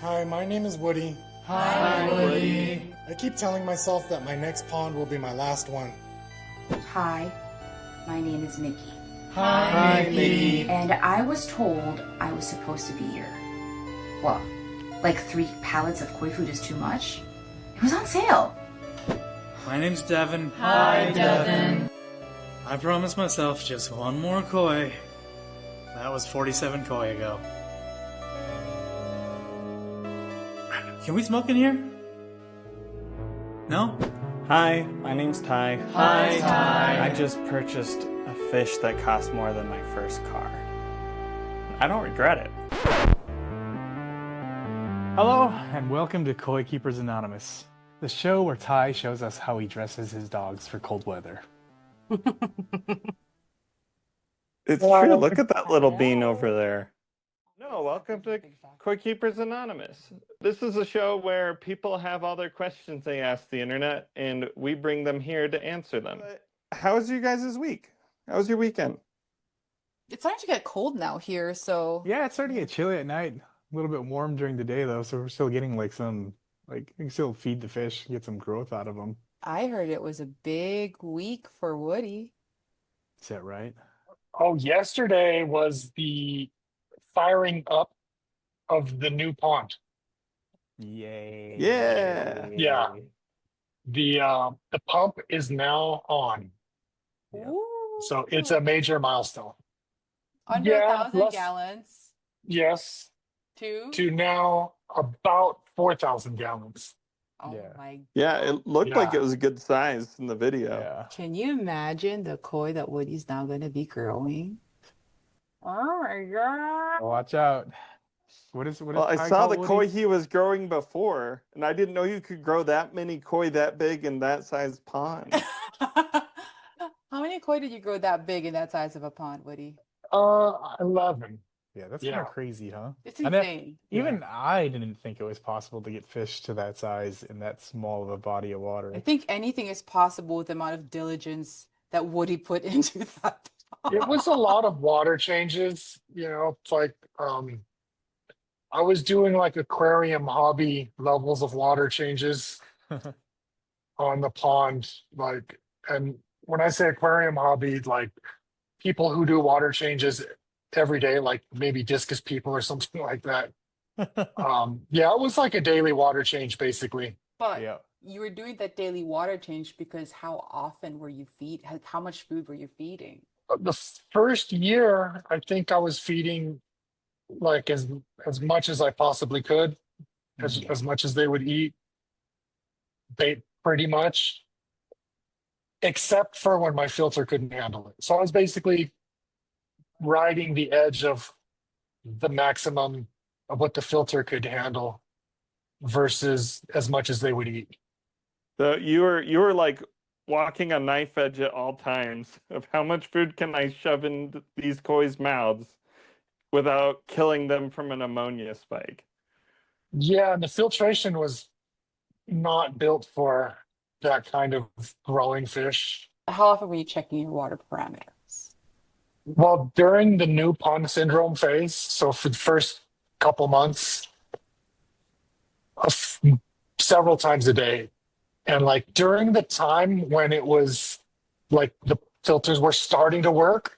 Hi, my name is Woody. Hi, Woody. I keep telling myself that my next pond will be my last one. Hi, my name is Mickey. Hi, Mickey. And I was told I was supposed to be here. Well, like 3 pallets of koi food is too much? It was on sale. My name's Devin. Hi, Devin. I promised myself just one more koi. That was 47 koi ago. Can we smoke in here? No? Hi, my name's Ty. Hi, Ty. I just purchased a fish that cost more than my first car. I don't regret it. Hello, and welcome to Koi Keepers Anonymous, the show where Ty shows us how he dresses his dogs for cold weather. It's true. Look at that little bean over there. No, welcome to Koi Keepers Anonymous. This is a show where people have all their questions they ask the internet, and we bring them here to answer them. How was you guys' week? How was your weekend? It's starting to get cold now here, so Yeah, it's starting to get chilly at night. A little bit warm during the day, though, so we're still getting you can still feed the fish, get some growth out of them. I heard it was a big week for Woody. Is that right? Oh, yesterday was the firing up of the new pond. Yay. Yeah. Yeah. The pump is now on. Yeah. Ooh. So it's a major milestone. Under Yeah, 1,000 less- gallons. Yes, Two? to now about 4,000 gallons. Oh Yeah. my Yeah, it looked like Yeah. it was a good size in the video. Yeah. Can you imagine the koi that Woody's now going to be growing? Oh my God. Watch out. What is Well, I Ty saw call the Woody? koi he was growing before, and I didn't know you could grow that many koi that big in that size pond. How many koi did you grow that big in that size of a pond, Woody? 11. Yeah, that's kind Yeah. of crazy, huh? It's And then- insane. Even I didn't think it was possible to get fish to that size in that small of a body of water. I think anything is possible with the amount of diligence that Woody put into that pond. It was a lot of water changes, it's like I was doing like aquarium hobby levels of water changes on the pond, and when I say aquarium hobby, like people who do water changes every day, like maybe discus people or something like that. Yeah, it was like a daily water change basically. But Yeah. you were doing that daily water change because how often were you how much food were you feeding? The first year, I think I was feeding like as much as I possibly could, as much as they would eat. They pretty much, except for when my filter couldn't handle it. So I was basically riding the edge of the maximum of what the filter could handle versus as much as they would eat. So you were like walking a knife edge at all times of how much food can I shove in these koi's mouths without killing them from an ammonia spike. Yeah, and the filtration was not built for that kind of growing fish. How often were you checking your water parameters? Well, during the new pond syndrome phase, so for the first couple months, several times a day. And like during the time when it was like the filters were starting to work,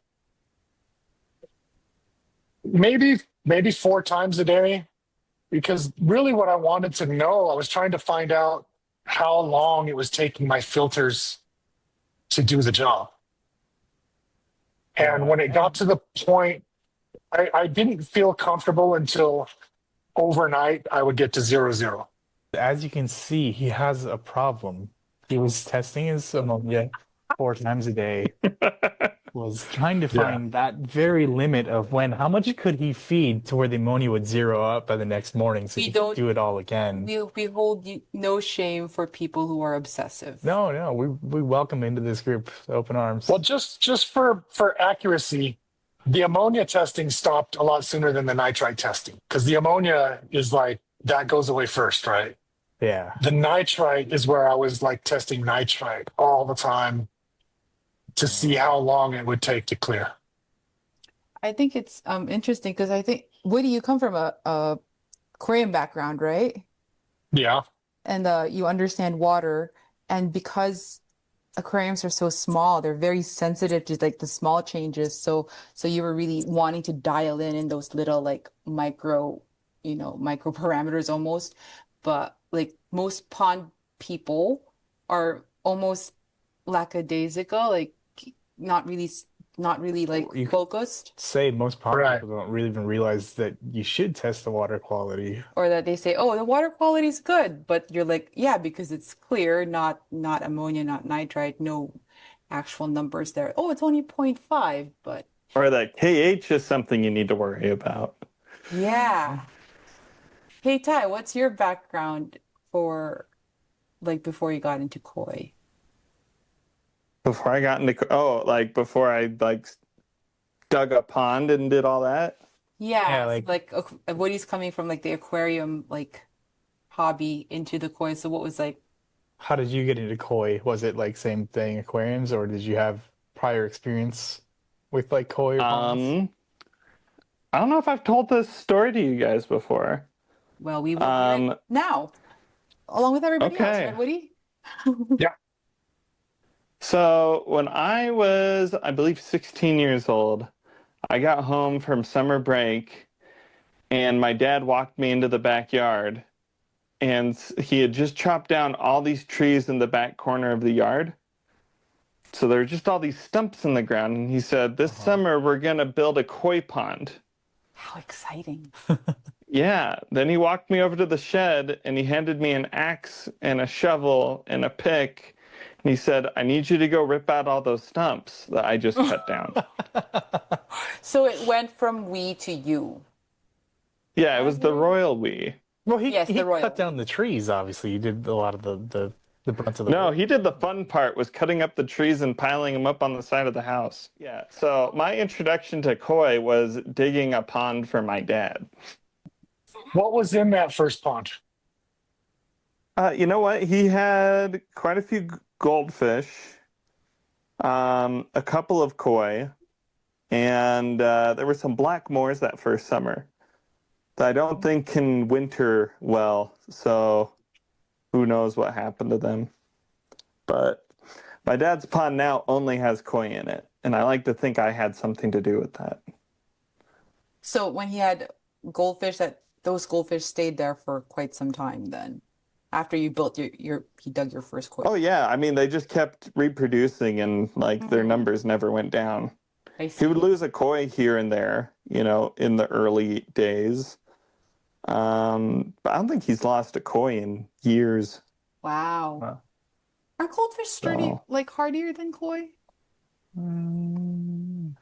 maybe 4 times a day. Because really what I wanted to know, I was trying to find out how long it was taking my filters to do the job. And when it got to the point, I didn't feel comfortable until overnight I would get to 0. As you can see, he has a problem. He was testing his ammonia 4 times a day, was trying to find that very limit of how much could he feed to where the ammonia would zero up by the next morning so We he don't- could do it all again. We hold no shame for people who are obsessive. No, we welcome into this group with open arms. Well, just for accuracy, the ammonia testing stopped a lot sooner than the nitrite testing because the ammonia is like that goes away first, right? Yeah. The nitrite is where I was like testing nitrite all the time to see how long it would take to clear. I think it's interesting because I think, Woody, you come from a aquarium background, right? Yeah. And you understand water, and because aquariums are so small, they're very sensitive to like the small changes. So you were really wanting to dial in those little like micro, micro parameters almost. But like most pond people are almost lackadaisical, like not really, not really like You could focused, say most pond Right. people don't really even realize that you should test the water quality. or that they say, "Oh, the water quality is good," but you're like, "Yeah, because it's clear, not ammonia, not nitrite, no actual numbers there. Oh, it's only 0.5, but Or that KH is something you need to worry about. yeah." Hey, Ty, what's your background for like before you got into koi? Before I got into before I dug a pond and did all that. Yeah, so like like Woody's coming from like the aquarium like hobby into the koi. So what was like, how did you get into koi? Was it like same thing, aquariums, or did you have prior experience with like koi or ponds? I don't know if I've told this story to you guys before. well, we will hear it now, along with everybody else, Okay. right, Woody? Yeah. So when I was, I believe, 16 years old, I got home from summer break, and my dad walked me into the backyard, and he had just chopped down all these trees in the back corner of the yard. So there were just all these stumps in the ground, and he said, "This summer we're gonna build a koi pond." How exciting. Yeah. Then he walked me over to the shed, and he handed me an axe and a shovel and a pick. And he said, "I need you to go rip out all those stumps that I just cut down." So it went from we to you. Yeah, it was the royal we. Well, he Yes, the royal. cut down the trees, obviously. You did a lot of the brunt of the No, work. he did the fun part, was cutting up the trees and piling them up on the side of the house. Yeah, so my introduction to koi was digging a pond for my dad. What was in that first pond? You know what? He had quite a few goldfish, a couple of koi, and there were some black moors that first summer that I don't think can winter well, so who knows what happened to them. But my dad's pond now only has koi in it, and I like to think I had something to do with that. So when he had goldfish, those goldfish stayed there for quite some time then. After you built he dug your first koi. Oh yeah, I mean they just kept reproducing, and their numbers never went down. I He see. would lose a koi here and there, in the early days. But I don't think he's lost a koi in years. Wow. Wow. Are goldfish sturdy, So- like hardier than koi?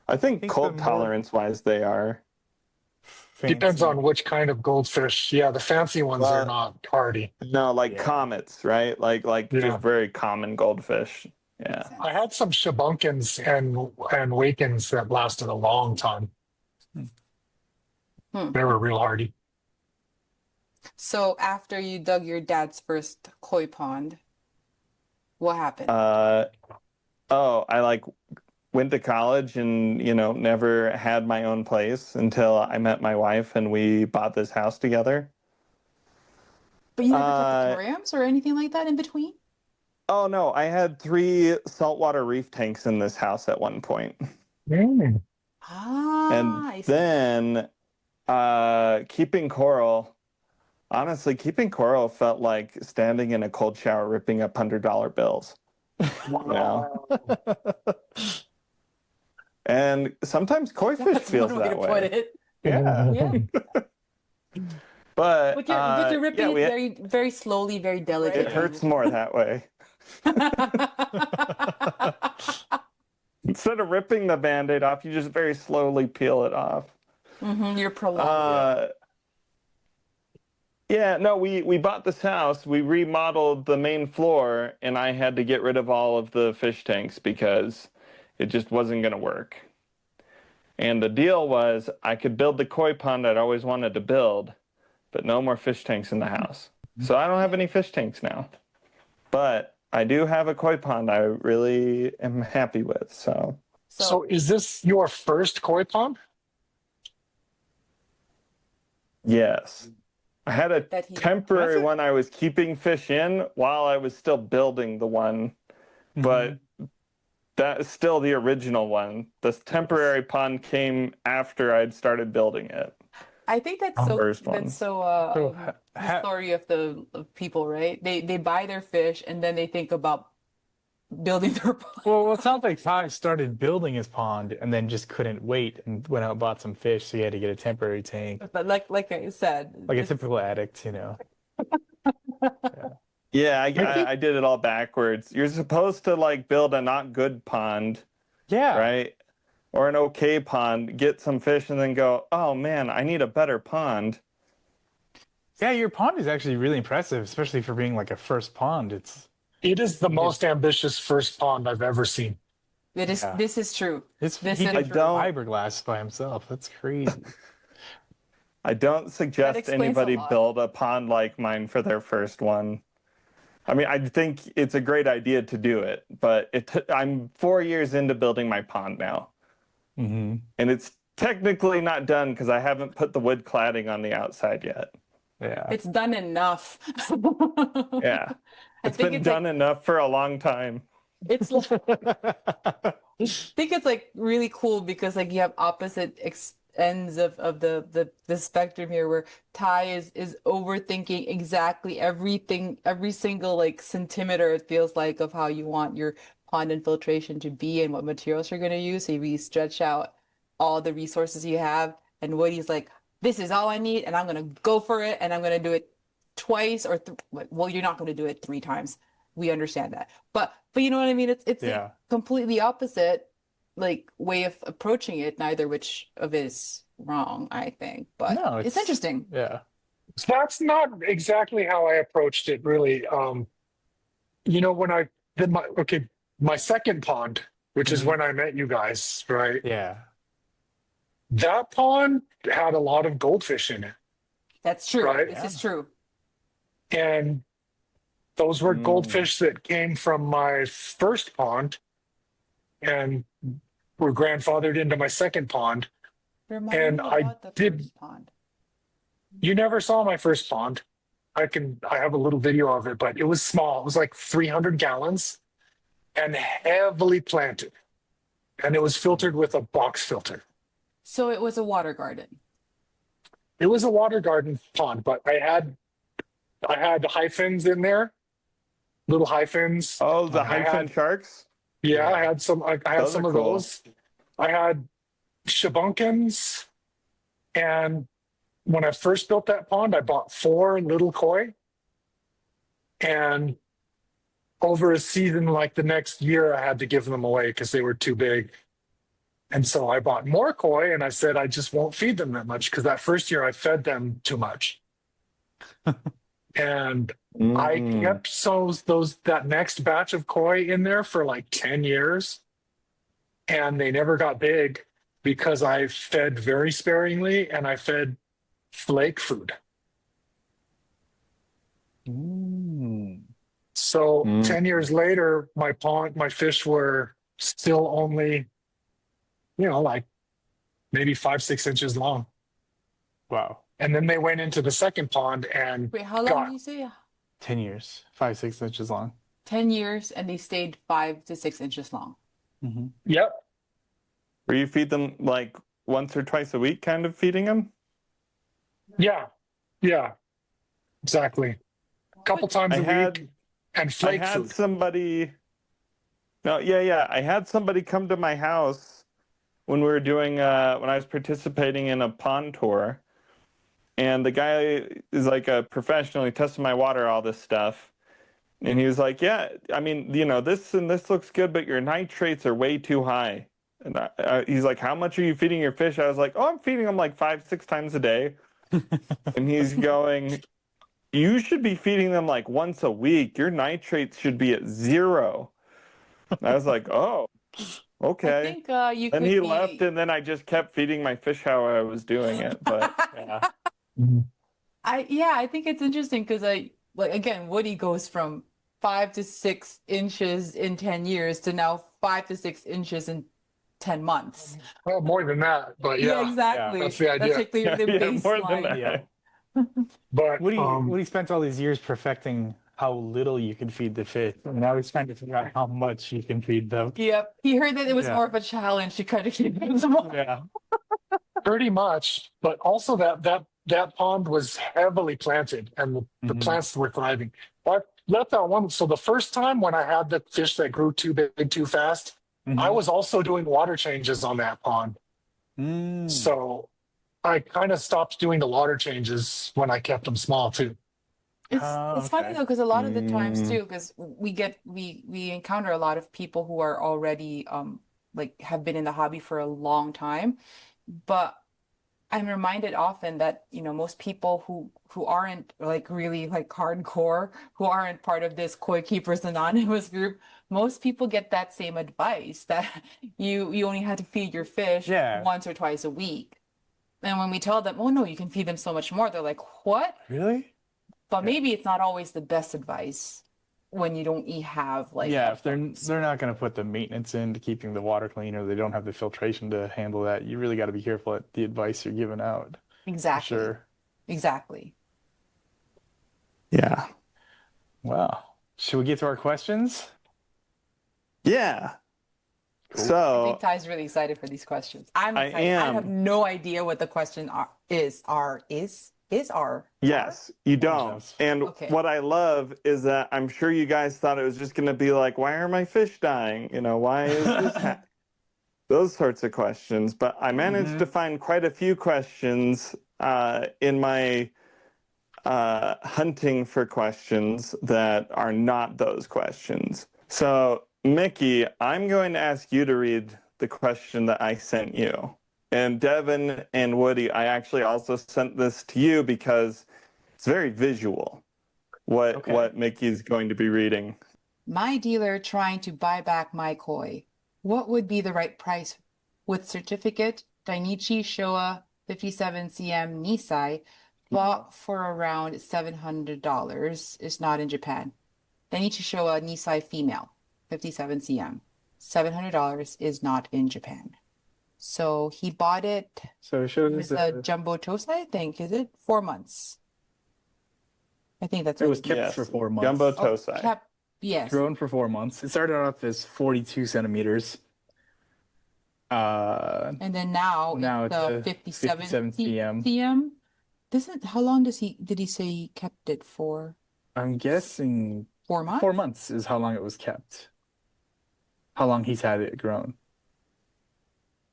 I think think cold they're more- tolerance wise they are. Depends on which kind of goldfish. Yeah, the fancy ones are Well, not hardy. No, like Yeah. comets, right? Like Yeah. just very common goldfish. Yeah. I had some shabunkins and wakens that lasted a long time. Hmm. They were real hardy. So after you dug your dad's first koi pond, what happened? I went to college and never had my own place until I met my wife and we bought this house together. But you never dug aquariums or anything like that in between? Oh no, I had 3 saltwater reef tanks in this house at one point. Mm. Ah, And I see. then keeping coral felt like standing in a cold shower ripping up $100 bills. Wow. And sometimes koi fish That's feels one way to that put way. it. Yeah. Yeah. But But you're ripping yeah, it very, very slowly, very it delicately. hurts more that way. Instead of ripping the Band-Aid off, you just very slowly peel it off. You're prolonged. Yeah, no, we bought this house, we remodeled the main floor, and I had to get rid of all of the fish tanks because it just wasn't going to work. And the deal was I could build the koi pond I'd always wanted to build, but no more fish tanks in the house. So I don't have any fish tanks now. But I do have a koi pond I really am happy with, so. So is this your first koi pond? Yes. I had a that he temporary That's it. one I was keeping fish in while I was still building the one, but that is still the original one. This temporary pond came after I'd started building it. I think that's Oh. so First that's ones. so So, the story of the of people, right? They buy their fish and then they think about building their pond. well, it sounds like Ty started building his pond and then just couldn't wait and went out and bought some fish, so he had to get a temporary tank, But like I said, like a it's- typical addict, you know. Yeah, think- I did it all backwards. You're supposed to like build a not good pond, Yeah. right? Or an okay pond, get some fish, and then go, oh man, I need a better pond. Yeah, your pond is actually really impressive, especially for being like a first pond. It is the most ambitious first pond I've ever seen. it is Yeah. this is true. He This did is true. fiberglass by himself. That's crazy. I don't suggest explains a anybody lot. build a pond like mine for their first one. I mean, I think it's a great idea to do it, but I'm 4 years into building my pond now, hmm and it's technically not done because I haven't put the wood cladding on the outside yet. Yeah. It's done enough. Yeah, I it's think been it's done enough for a long time. it's like, I think it's like really cool because like you have opposite ends of the spectrum here where Ty is overthinking exactly everything, every single like centimeter it feels like of how you want your pond infiltration to be and what materials you're going to use. So you really stretch out all the resources you have. And Woody's like, this is all I need, and I'm going to go for it, and I'm going to do it twice or well, you're not going to do it 3 times. We understand that, but you know what I mean. It's Yeah. a completely opposite like way of approaching it. Neither which of it is wrong, I think, but No, it's interesting. Yeah. That's not exactly how I approached it, really. You know, when I did my second pond, which is Mhm. when I met you guys, right? Yeah. That pond had a lot of goldfish in it. That's true. Right. This is true. And those were Mm. goldfish that came from my first pond and were grandfathered into my second pond. Remind And me I about the did- first pond. You never saw my first pond. I have a little video of it, but it was small. It was like 300 gallons and heavily planted. And it was filtered with a box filter. So it was a water garden. It was a water garden pond, but I had hyphens in there, little hyphens. Oh, the I hyphen had- sharks? Yeah, I had some. I had Those some are of cool. those. I had shabunkins, and when I first built that pond, I bought 4 little koi, and over a season, like the next year, I had to give them away because they were too big. And so I bought more koi, and I said I just won't feed them that much because that first year I fed them too much. And I Mm. kept that next batch of koi in there for like 10 years, and they never got big because I fed very sparingly and I fed flake food. Mm. So Mm. 10 years later, my fish were still only, like maybe 5-6 inches long. Wow. And then they went into the second pond and Wait, how long God. did you say? 10 years, 5-6 inches long. 10 years, and they stayed 5 to 6 inches long. Mm-hmm. yep, Where you feed them like once or twice a week, kind of feeding them? yeah, exactly. A couple times I a had week and I flake had food. somebody. No, yeah. I had somebody come to my house when we were doing when I was participating in a pond tour, and the guy is like a professional. He tested my water, all this stuff, and he was like, "Yeah, I mean, this and this looks good, but your nitrates are way too high." And he's like, "How much are you feeding your fish?" I was like, "Oh, I'm feeding them like 5-6 times a day," and he's going, "You should be feeding them like once a week. Your nitrates should be at 0. I was like, "Oh, I okay." think you Then could he be... left, and then I just kept feeding my fish how I was doing it. But Yeah. I think it's interesting because again, Woody goes from 5 to 6 inches in 10 years to now 5 to 6 inches in 10 months. Well, more than that, but yeah. exactly. that's the idea. That's like the yeah, more than baseline. that. Yeah. But Woody spent all these years perfecting how little you can feed the fish. And now he's trying to figure out how much you can feed them. Yep. He heard that it was Yeah. more of a challenge to try to keep them small. Yeah. pretty much, but also that pond was heavily planted and the Mhm. plants were thriving. I let that one. So the first time when I had the fish that grew too big too fast, I Mhm. was also doing water changes on that pond. Mm. So I kind of stopped doing the water changes when I kept them small too. It's funny okay. though, because a lot of the times Mm. too, because we encounter a lot of people who are already like have been in the hobby for a long time, but I'm reminded often that, you know, most people who aren't like really like hardcore, who aren't part of this Koi Keepers Anonymous group, most people get that same advice that you only have to feed your fish Yeah. once or twice a week. And when we tell them, oh no, you can feed them so much more, they're like, what? Really? But Yeah. maybe it's not always the best advice when you don't have like Yeah, if they're not going to put the maintenance into keeping the water clean, or they don't have the filtration to handle that, you really got to be careful at the advice you're giving out. For exactly sure. exactly. Yeah. Wow. Should we get to our questions? Yeah. Cool. I So think Ty's really excited for these questions. I'm I excited. I have am. no idea what the question is. Yes, you don't. knows? And Okay. what I love is that I'm sure you guys thought it was just going to be like, why are my fish dying? You know, why is this those sorts of questions. But I managed to find quite a few questions in my hunting for questions that are not those questions. So, Mickey, I'm going to ask you to read the question that I sent you. And Devin and Woody, I actually also sent this to you because it's very visual what Mickey's going to be reading. My dealer trying to buy back my koi. What would be the right price with certificate? Dainichi Showa 57 cm Nisai bought for around $700 is not in Japan. Dainichi Showa Nisai female 57 cm. $700 is not in Japan. So he bought it. So it shows It's a jumbo tosai, I think. Is it 4 months? I think that's it what was it kept Yes. for 4 months. Jumbo Oh, tosai. yes. Grown for 4 months. It started off as 42 centimeters. And then now Now it's it's a a 57 57 cm. cm. How long did he say he kept it for? I'm guessing 4 months? 4 months is how long it was kept. How long he's had it grown.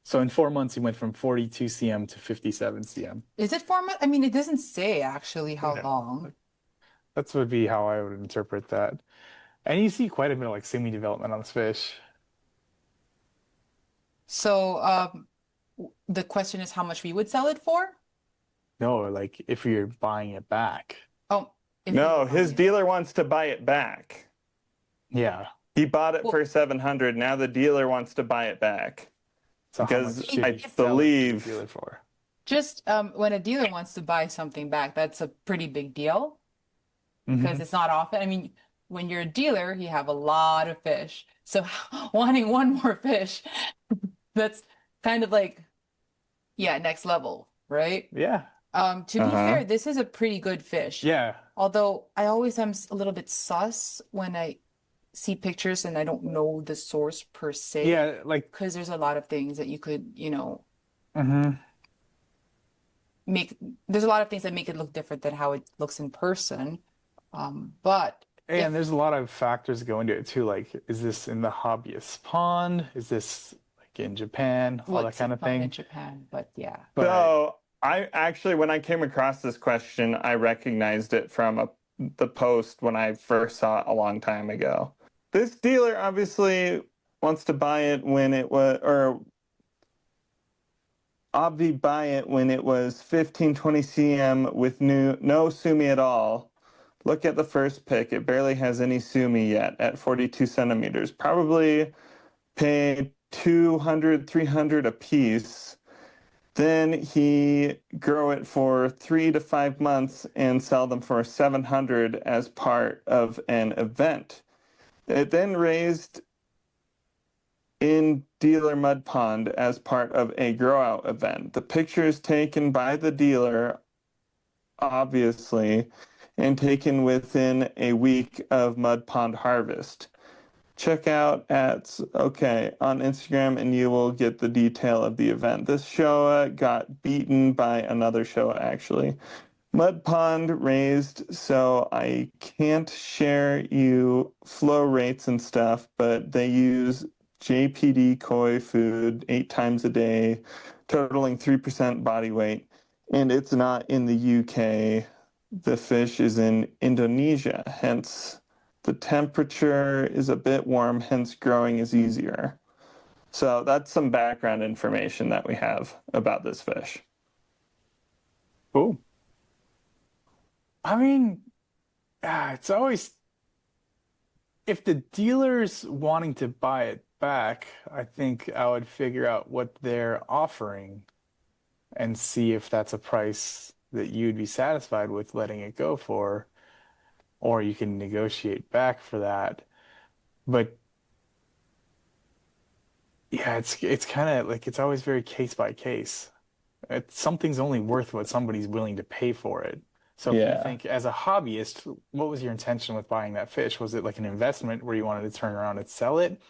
So in 4 months, he went from 42 cm to 57 cm. Is it 4 months? I mean, it doesn't say actually how Yeah. long. That would be how I would interpret that. And you see quite a bit of like sumi development on this fish. So the question is how much we would sell it for? No, like if you're buying it back. Oh, if No, we- his dealer wants to buy it back. Yeah. He bought it Well- for 700. Now the dealer wants to buy it back. So how Because much should I you sell it to the believe- dealer for? Just when a dealer wants to buy something back, that's a pretty big deal because Mhm. it's not often. I mean, when you're a dealer, you have a lot of fish. So wanting one more fish, that's kind of like, yeah, next level, right? Yeah. To be fair, this is a pretty good fish. Yeah. Although I always am a little bit sus when I see pictures and I don't know the source per se. Yeah, like Because there's a lot of things that you could, mhm. there's a lot of things that make it look different than how it looks in person. But And there's a lot of factors that go into it too. Like, is this in the hobbyist pond? Is this like in Japan? All that what's kind of found in thing. Japan, but yeah. But So I actually, when I came across this question, I recognized it from the post when I first saw it a long time ago. This dealer obviously wants to buy it when it was, or Obvi buy it when it was 15, 20 cm with no sumi at all. Look at the first pic. It barely has any sumi yet at 42 centimeters. Probably pay 200, 300 a piece. Then he grow it for 3 to 5 months and sell them for 700 as part of an event. It then raised in dealer mud pond as part of a grow out event. The pictures taken by the dealer obviously, and taken within a week of Mud Pond harvest. Check out on Instagram and you will get the detail of the event. This showa got beaten by another showa actually. Mud Pond raised, so I can't share you flow rates and stuff, but they use JPD koi food 8 times a day, totaling 3% body weight, and it's not in the UK. The fish is in Indonesia, hence the temperature is a bit warm, hence growing is easier. So that's some background information that we have about this fish. Cool. I mean, it's always, if the dealer's wanting to buy it back, I think I would figure out what they're offering and see if that's a price that you'd be satisfied with letting it go for, or you can negotiate back for that. But yeah, it's kind of like, it's always very case by case. Something's only worth what somebody's willing to pay for it. So if you think as a hobbyist, what was your intention with buying that fish? Was it like an investment where you wanted to turn around and sell it?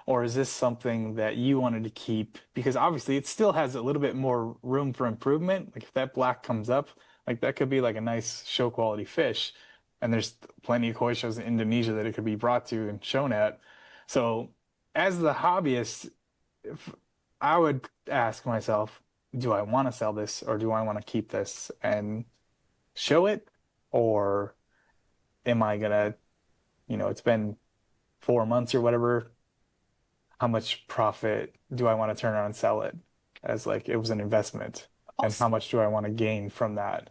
Or is this something that you wanted to keep? Because obviously it still has a little bit more room for improvement. Like if that black comes up, like that could be like a nice show quality fish. And there's plenty of koi shows in Indonesia that it could be brought to and shown at. So as the hobbyist, I would ask myself, do I want to sell this or do I want to keep this and show it? Or am I gonna, it's been 4 months or whatever, how much profit do I want to turn around and sell it as like it was an investment? And how much do I want to gain from that?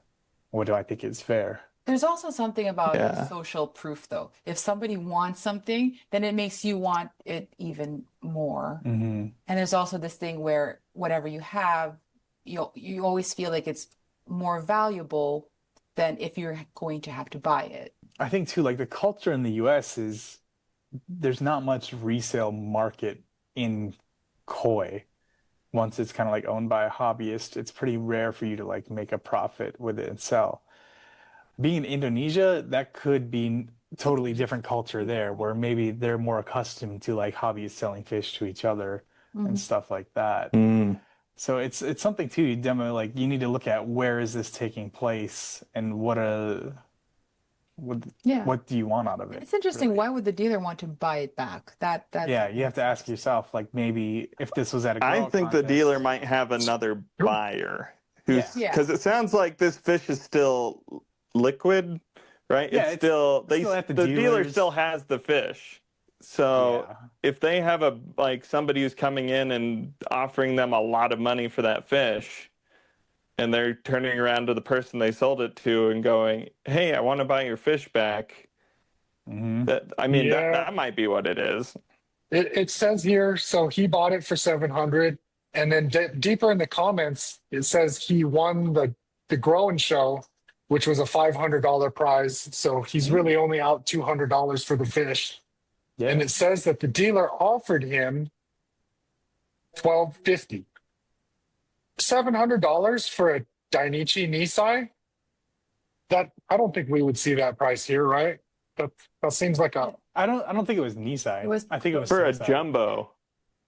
What do I think is fair? There's also something about social proof, though. If somebody wants something, then it makes you want it even more. Mm-hmm. And there's also this thing where whatever you have, you always feel like it's more valuable than if you're going to have to buy it. I think too, like the culture in the US is there's not much resale market in koi. Once it's kind of like owned by a hobbyist, it's pretty rare for you to like make a profit with it and sell. Being in Indonesia, that could be totally different culture there, where maybe they're more accustomed to like hobbyists selling fish to each other and stuff like that. So it's something too, you need to look at where is this taking place and what do you want out of it? It's interesting. Really? Why would the dealer want to buy it back? Yeah, you have to ask yourself, like maybe if this was at a I grow think the contest. dealer might have another buyer who's Yeah. because it sounds like this fish is still liquid, right? Yeah, it's still at the the dealer dealers. still has the fish. So Yeah. if they have somebody who's coming in and offering them a lot of money for that fish, and they're turning around to the person they sold it to and going, "Hey, I want to buy your fish back." Mhm. That might be what it is. It says here, so he bought it for 700, and then deeper in the comments, it says he won the Growing Show, which was a $500 prize. So he's really only out $200 for the fish. Yeah. And it says that the dealer offered him $1,250. $700 for a Dainichi Nisai? That I don't think we would see that price here, right? That seems like a. I don't think it was Nisai. I think it was For a Sensei. jumbo.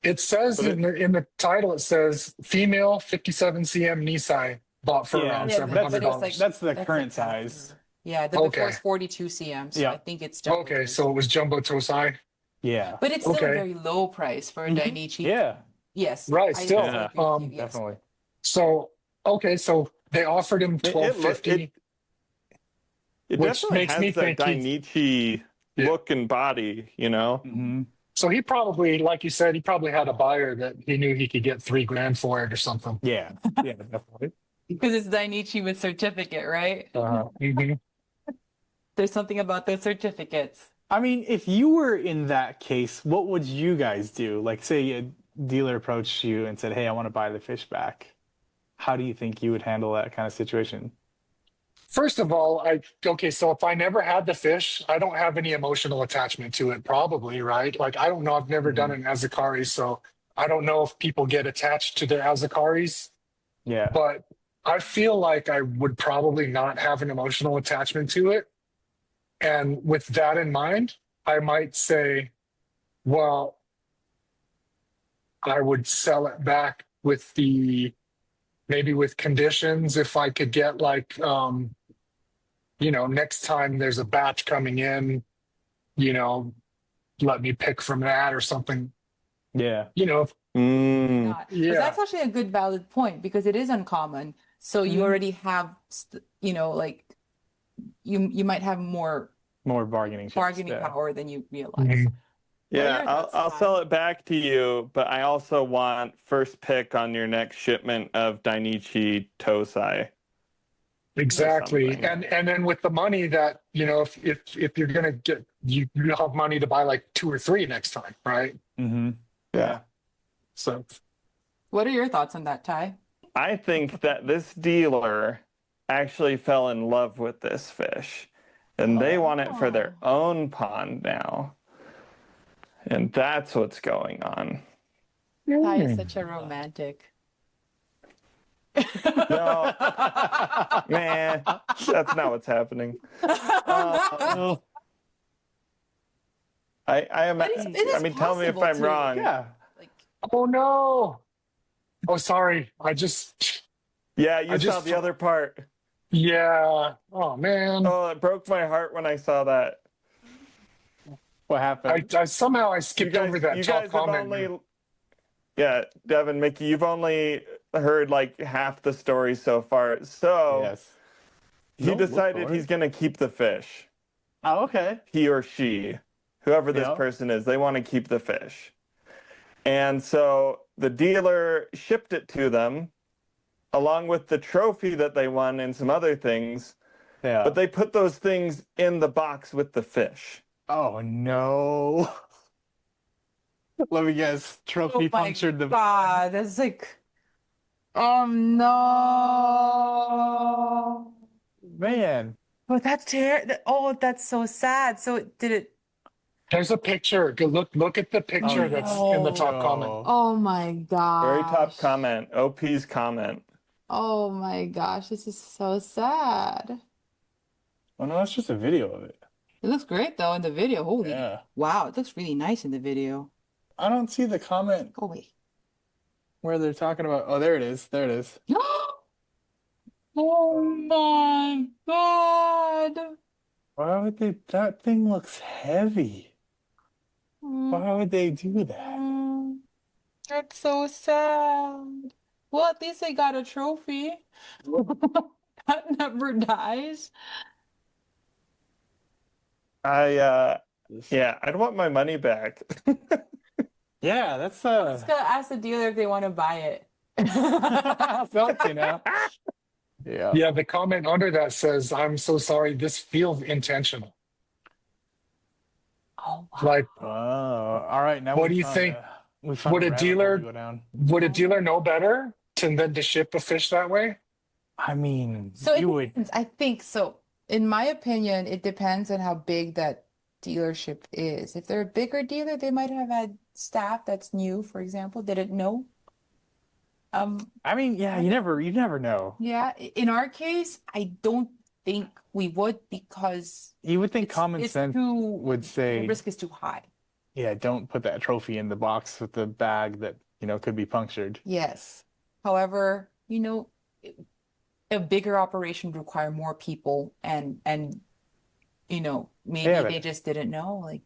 It says in the title, it says female 57 cm Nisai bought for around Yeah, but $700. it's like- That's the That's current like size. Yeah, the Okay. before is 42 cm, so Yeah. I think it's jumbo. Okay, so it was Jumbo Tosai. Yeah. But it's still Okay. a very low price for a Dainichi. Yeah, Yes. Right, I still, agree with you, yes. definitely. So so they offered him $1,250. It Which definitely makes has me that think Dainichi Yeah. look and body, Mm-hmm. So he probably, like you said, he probably had a buyer that he knew he could get $3,000 for it or something. Yeah, yeah, definitely. Because it's Dainichi with certificate, right? Mhm. There's something about those certificates. I mean, if you were in that case, what would you guys do? Like, say a dealer approached you and said, "Hey, I want to buy the fish back." How do you think you would handle that kind of situation? First of all, so if I never had the fish, I don't have any emotional attachment to it, probably, right? Like, I don't know. I've never done an Azakari, so I don't know if people get attached to their Azakaris. Yeah. But I feel like I would probably not have an emotional attachment to it. And with that in mind, I might say, well, I would sell it back with maybe with conditions if I could get like, next time there's a batch coming in, let me pick from that or something, Yeah. Mm. Not. But Yeah. that's actually a good valid point because it is uncommon. So you already have, like you might have more More bargaining chips. bargaining Yeah. power than you realize. Mhm. What are Yeah, your I'll thoughts, I'll Ty? sell it back to you, but I also want first pick on your next shipment of Dainichi Tosai. Exactly. something. And then with the money that, if you're gonna get you have money to buy like 2 or 3 next time, right? Mm-hmm. Yeah. So What are your thoughts on that, Ty? I think that this dealer actually fell in love with this fish, and they want it for their own pond now. And that's what's going on. Ty is such a romantic. No, man, that's not what's happening. I am. But it is I mean, tell me if possible I'm to. wrong. Yeah. Like, oh no. Oh sorry. Yeah, you I saw just- the other part. Yeah. Oh man. Oh, it broke my heart when I saw that. What happened? I somehow skipped over that you top guys have comment. only. Yeah, Devin, Mickey, you've only heard like half the story so far. So Yes. he Don't look decided for he's it. going to keep the fish. Oh, okay. He or she, whoever this Yeah. person is, they want to keep the fish. And so the dealer shipped it to them along with the trophy that they won and some other things. Yeah. But they put those things in the box with the fish. Oh no. Let me guess. Trophy oh my punctured the. God, that's like, oh no. Man. But that's oh, that's so sad. So did it? There's a picture. Go look at the picture Oh, that's in the top no. comment. Oh my gosh. Very top comment. OP's comment. Oh my gosh, this is so sad. Oh no, that's just a video of it. It looks great though in the video. Holy Yeah. wow, it looks really nice in the video. I don't see the comment Oh wait. where they're talking about. Oh, there it is. There it is. Oh my God. Why would they? That thing looks heavy. Why would they do that? That's so sad. Well, at least they got a trophy. That never dies. I'd want my money back. Yeah, that's Just gotta ask the dealer if they want to buy it. fancy now. Yeah. Yeah, the comment under that says, "I'm so sorry. This feels intentional." Oh, wow. Like, Oh, all right. Now What we do you found think? we found Would a rabbit hole dealer- to go down? would a dealer know better than to ship a fish that way? I mean, So it you would. depends. I think so. In my opinion, it depends on how big that dealership is. If they're a bigger dealer, they might have had staff that's new, for example, didn't know. I mean, yeah, you never know. Yeah, in our case, I don't think we would because You would think common it's sense too, would the say, risk is too high. yeah, don't put that trophy in the box with the bag that, could be punctured. Yes. However, a bigger operation would require more people and maybe Yeah, they but- just didn't know, like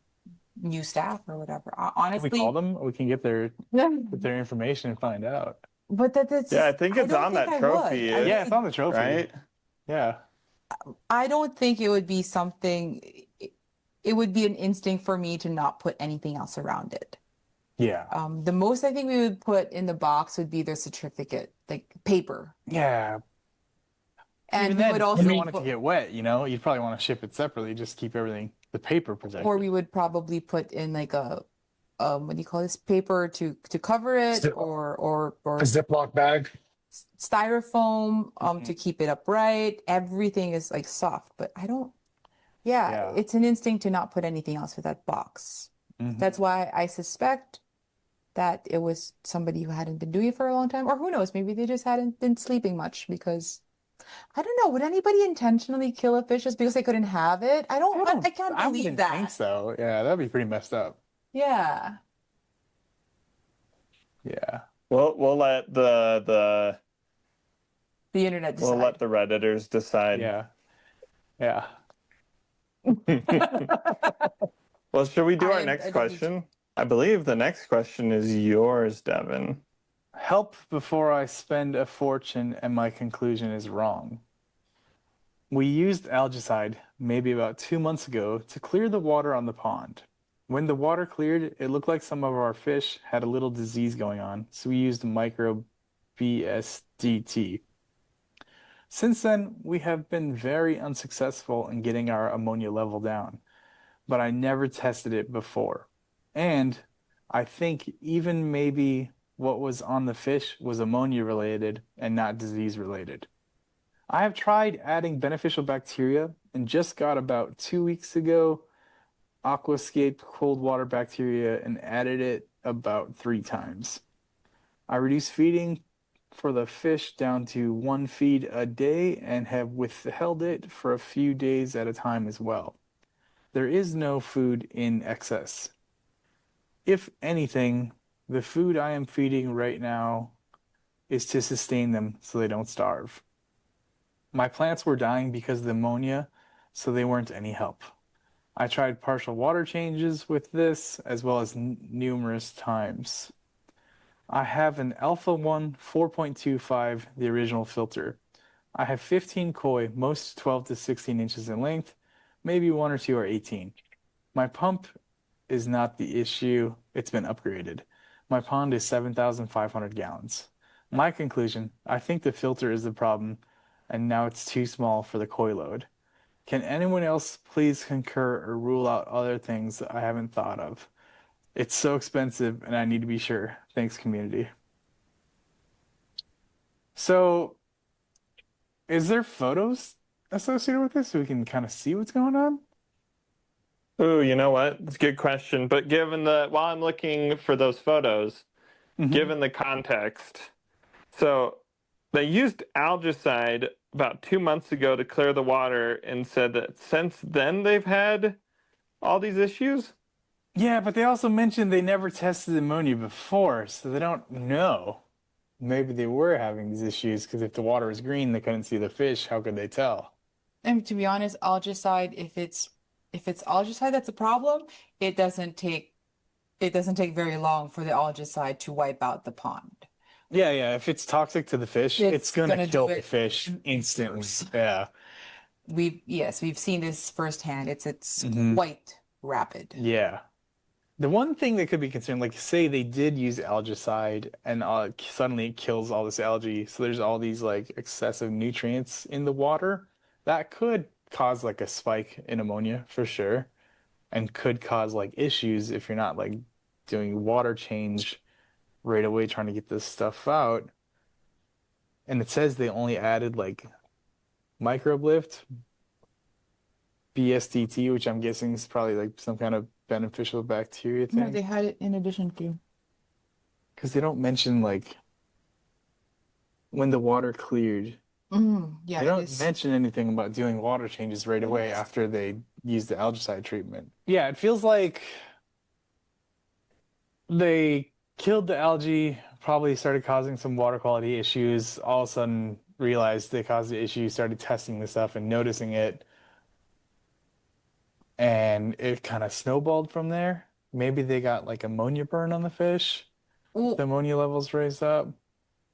new staff or whatever. If we Honestly, call them, we can get their information and find out. but that's Yeah, I just- think it's don't on think that I trophy, would. I Yeah, it's on the trophy. right? Yeah. I don't think it would be something. It would be an instinct for me to not put anything else around it. Yeah. The most I think we would put in the box would be their certificate, like paper. Yeah. And Even we then, would you also don't want it to put- get wet, You'd probably want to ship it separately, just keep everything, the paper protected. or we would probably put in like a what do you call this, paper to cover it, Zip- or A Ziploc bag. styrofoam Mm-hmm. to keep it upright. Everything is like soft, but I don't. Yeah, Yeah. it's an instinct to not put anything else with that box. Mhm. That's why I suspect that it was somebody who hadn't been doing it for a long time, or who knows, maybe they just hadn't been sleeping much because I don't know, would anybody intentionally kill a fish just because they couldn't have it? I can't I believe wouldn't that. think so. Yeah, that'd be pretty messed up. Yeah. Yeah. We'll let The internet we'll let decide. the Redditors decide. Yeah. Yeah. Well, should we do our I next don't need to- question? I believe the next question is yours, Devin. Help before I spend a fortune and my conclusion is wrong. We used algicide maybe about 2 months ago to clear the water on the pond. When the water cleared, it looked like some of our fish had a little disease going on, so we used micro BSDT. Since then, we have been very unsuccessful in getting our ammonia level down, but I never tested it before. And I think even maybe what was on the fish was ammonia related and not disease related. I have tried adding beneficial bacteria and just got about 2 weeks ago Aquascape cold water bacteria and added it about 3 times. I reduced feeding for the fish down to 1 feed a day and have withheld it for a few days at a time as well. There is no food in excess. If anything, the food I am feeding right now is to sustain them so they don't starve. My plants were dying because of the ammonia, so they weren't any help. I tried partial water changes with this as well as numerous times. I have an Alpha 1 4.25, the original filter. I have 15 koi, most 12 to 16 inches in length, maybe 1 or 2 are 18. My pump is not the issue, it's been upgraded. My pond is 7,500 gallons. My conclusion, I think the filter is the problem, and now it's too small for the koi load. Can anyone else please concur or rule out other things that I haven't thought of? It's so expensive and I need to be sure. Thanks, community. So, is there photos associated with this so we can kind of see what's going on? Ooh, you know what? It's a good question. But given while I'm looking for those photos, given the context, so they used algicide about 2 months ago to clear the water and said that since then they've had all these issues. Yeah, but they also mentioned they never tested ammonia before, so they don't know. Maybe they were having these issues because if the water was green, they couldn't see the fish. How could they tell? And to be honest, algicide, if it's algicide that's a problem, it doesn't take very long for the algicide to wipe out the pond. Yeah. If it's toxic to the fish, It's it's gonna gonna kill do the it fish instantly. Yeah. We've seen this firsthand. It's Mhm. quite rapid. Yeah. The one thing that could be concerned, like say they did use algicide and suddenly it kills all this algae, so there's all these like excessive nutrients in the water, that could cause like a spike in ammonia for sure, and could cause like issues if you're not like doing water change right away trying to get this stuff out. And it says they only added like microbe lift, BSDT, which I'm guessing is probably like some kind of beneficial bacteria No, thing. they had it in addition to. Because they don't mention like when the water cleared. Yeah, They it don't is. mention anything about doing water changes right away after they use the algicide treatment. Yeah, it feels like they killed the algae, probably started causing some water quality issues, all of a sudden realized they caused the issue, started testing the stuff and noticing it, and it kind of snowballed from there. Maybe they got like ammonia burn on the fish. Well, The ammonia levels raised up.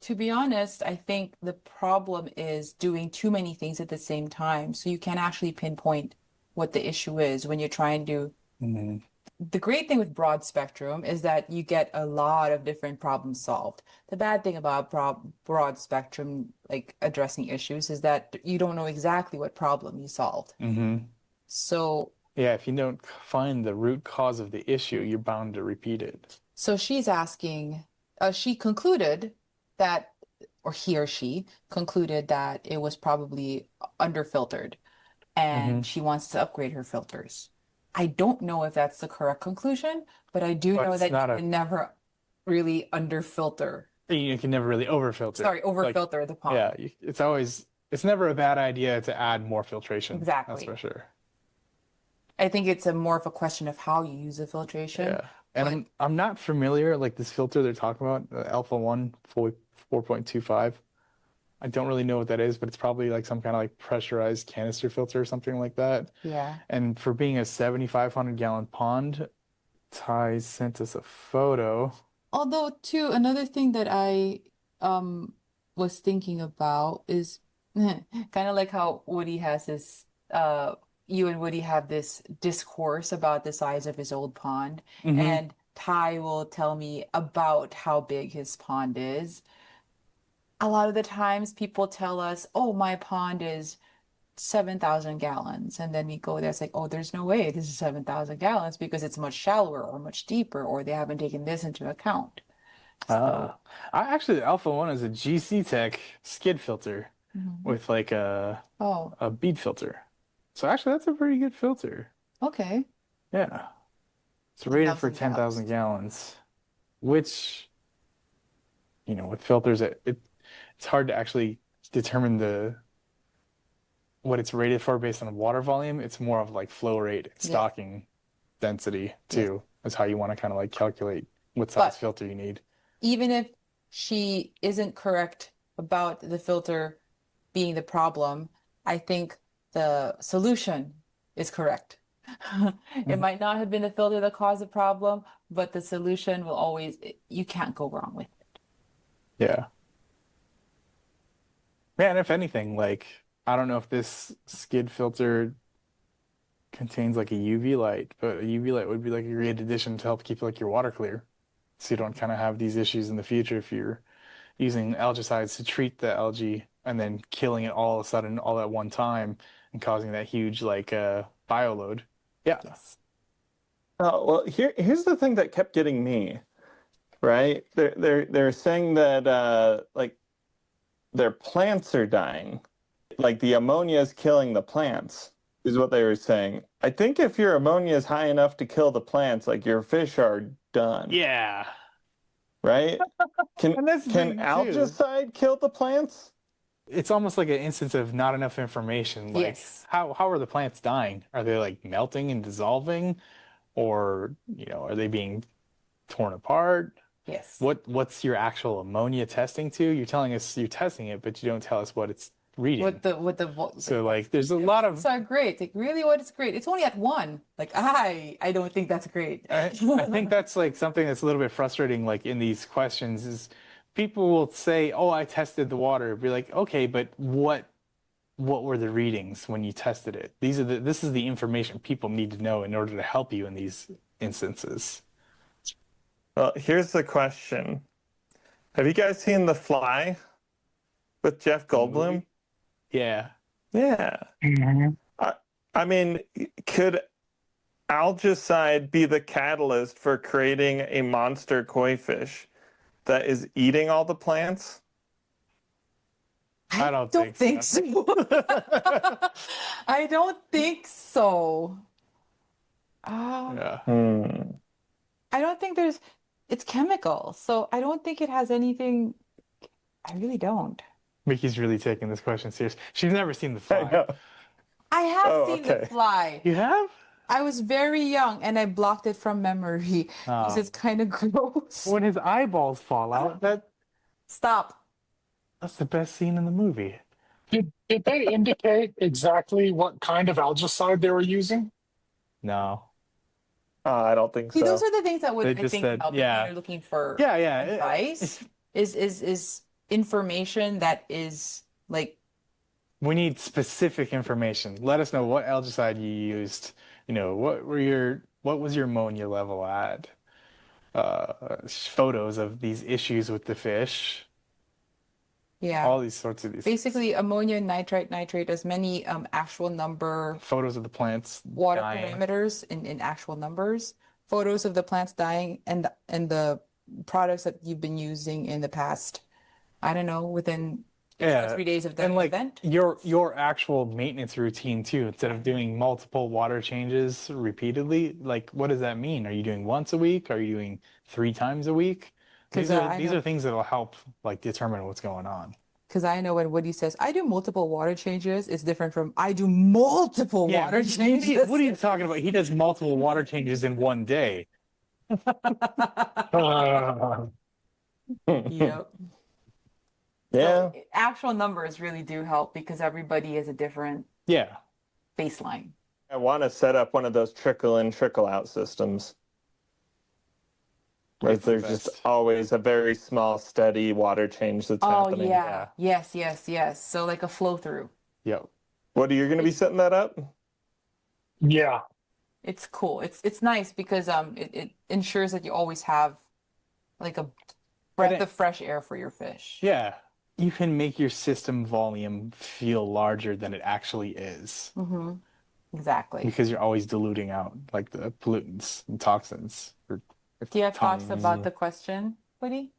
to be honest, I think the problem is doing too many things at the same time. So you can't actually pinpoint what the issue is when you're trying to. Mhm. The great thing with broad spectrum is that you get a lot of different problems solved. The bad thing about broad spectrum, like addressing issues, is that you don't know exactly what problem you solved. So Yeah, if you don't find the root cause of the issue, you're bound to repeat it. So she's asking, she concluded that, or he or she concluded that it was probably underfiltered and she wants to upgrade her filters. I don't know if that's the correct conclusion, but I do But know it's that not you a can never really underfilter. You can never really overfilter. Sorry, Like, overfilter the pond. yeah, it's never a bad idea to add more filtration. That's Exactly. for sure. I think it's more of a question of how you use the filtration. Yeah. And I'm not familiar, like this filter they're talking about, the Alpha 1 4.25. I don't really know what that is, but it's probably like some kind of like pressurized canister filter or something like that. Yeah. And for being a 7,500 gallon pond, Ty sent us a photo. Although, too, another thing that I was thinking about is kind of like how Woody has this you and Woody have this discourse about the size of his old pond, Mhm. and Ty will tell me about how big his pond is. A lot of the times people tell us, oh, my pond is 7,000 gallons. And then we go there, it's like, oh, there's no way this is 7,000 gallons because it's much shallower or much deeper, or they haven't taken this into account. So, I actually, the Alpha 1 is a GC Tech skid filter with like oh, a bead filter. So actually, that's a pretty good filter. okay. Yeah. It's rated for 10,000 10,000 gallons, which, with filters, it's hard to actually determine what it's rated for based on water volume. It's more of like flow rate, Yeah. stocking density too. Is how you want to kind of like calculate what But- size filter you need. Even if she isn't correct about the filter being the problem, I think the solution is correct. It might not have been the filter that caused the problem, but the solution will always, you can't go wrong with it. Yeah. Man, if anything, like, I don't know if this skid filter contains like a UV light, but a UV light would be like a great addition to help keep like your water clear. So you don't kind of have these issues in the future if you're using algicides to treat the algae and then killing it all of a sudden all at one time and causing that huge like bioload. Yeah. Yes. Oh, well, here's the thing that kept getting me, right? They're saying that like their plants are dying. Like the ammonia is killing the plants, is what they were saying. I think if your ammonia is high enough to kill the plants, like your fish are done. Yeah. Right? And that's the Can thing, too. algicide kill the plants? It's almost like an instance of not enough information. Like, Yes. how are the plants dying? Are they like melting and dissolving, or are they being torn apart? Yes. What's your actual ammonia testing to? You're telling us you're testing it, but you don't tell us what it's reading. With the So like, there's a lot of. It's not great. Like, really, what is great? It's only at 1. Like, I don't think that's great. I think that's like something that's a little bit frustrating. Like in these questions, is people will say, "Oh, I tested the water." Be like, "Okay, but what were the readings when you tested it?" This is the information people need to know in order to help you in these instances. Well, here's the question. Have you guys seen The Fly with Jeff Goldblum? Yeah. Yeah. I mean, could algicide be the catalyst for creating a monster koi fish that is eating all the plants? I don't think think so. I don't think so. Yeah. I don't think it's chemical, so I don't think it has anything. I really don't. Mickey's really taking this question serious. She's never seen The I Fly. know. I have Oh, seen The okay. Fly. You have? I was very young and I blocked it from memory because Oh. it's kind of gross. When his eyeballs fall out, Stop. that's the best scene in the movie. Did they indicate exactly what kind of algicide they were using? No. I don't think See, so. those are the things that They I just think said, about yeah. when you're looking for Yeah. advice. Is information that is like We need specific information. Let us know what algicide you used. What was your ammonia level at? Photos of these issues with the fish. yeah. All these sorts of these Basically, ammonia, nitrite, nitrate, as many actual number photos of the plants water dying. parameters in actual numbers, photos of the plants dying, and the products that you've been using in the past. I don't know, within 2 or 3 days of the and like event. your actual maintenance routine too, instead of doing multiple water changes repeatedly, like what does that mean? Are you doing once a week? Are you doing 3 times a week? These I these know, are things that'll help like determine what's going on. because I know when Woody says I do multiple water changes, it's different from I do multiple water changes. What are you talking about? He does multiple water changes in one day. Yep. Yeah. So actual numbers really do help because everybody is a different Yeah. baseline. I want to set up one of those trickle in, trickle out systems. Where That's the there's just best. always a very small, steady water change that's Oh happening. yeah. Yes. So like a flow through. Yep. What are you going to be setting that up? Yeah. It's cool. It's nice because it ensures that you always have like a breath of fresh air for your fish. Yeah. You can make your system volume feel larger than it actually is Mm-hmm. Exactly. because you're always diluting out like the pollutants and toxins. Do you have thoughts tons. about the question, Woody?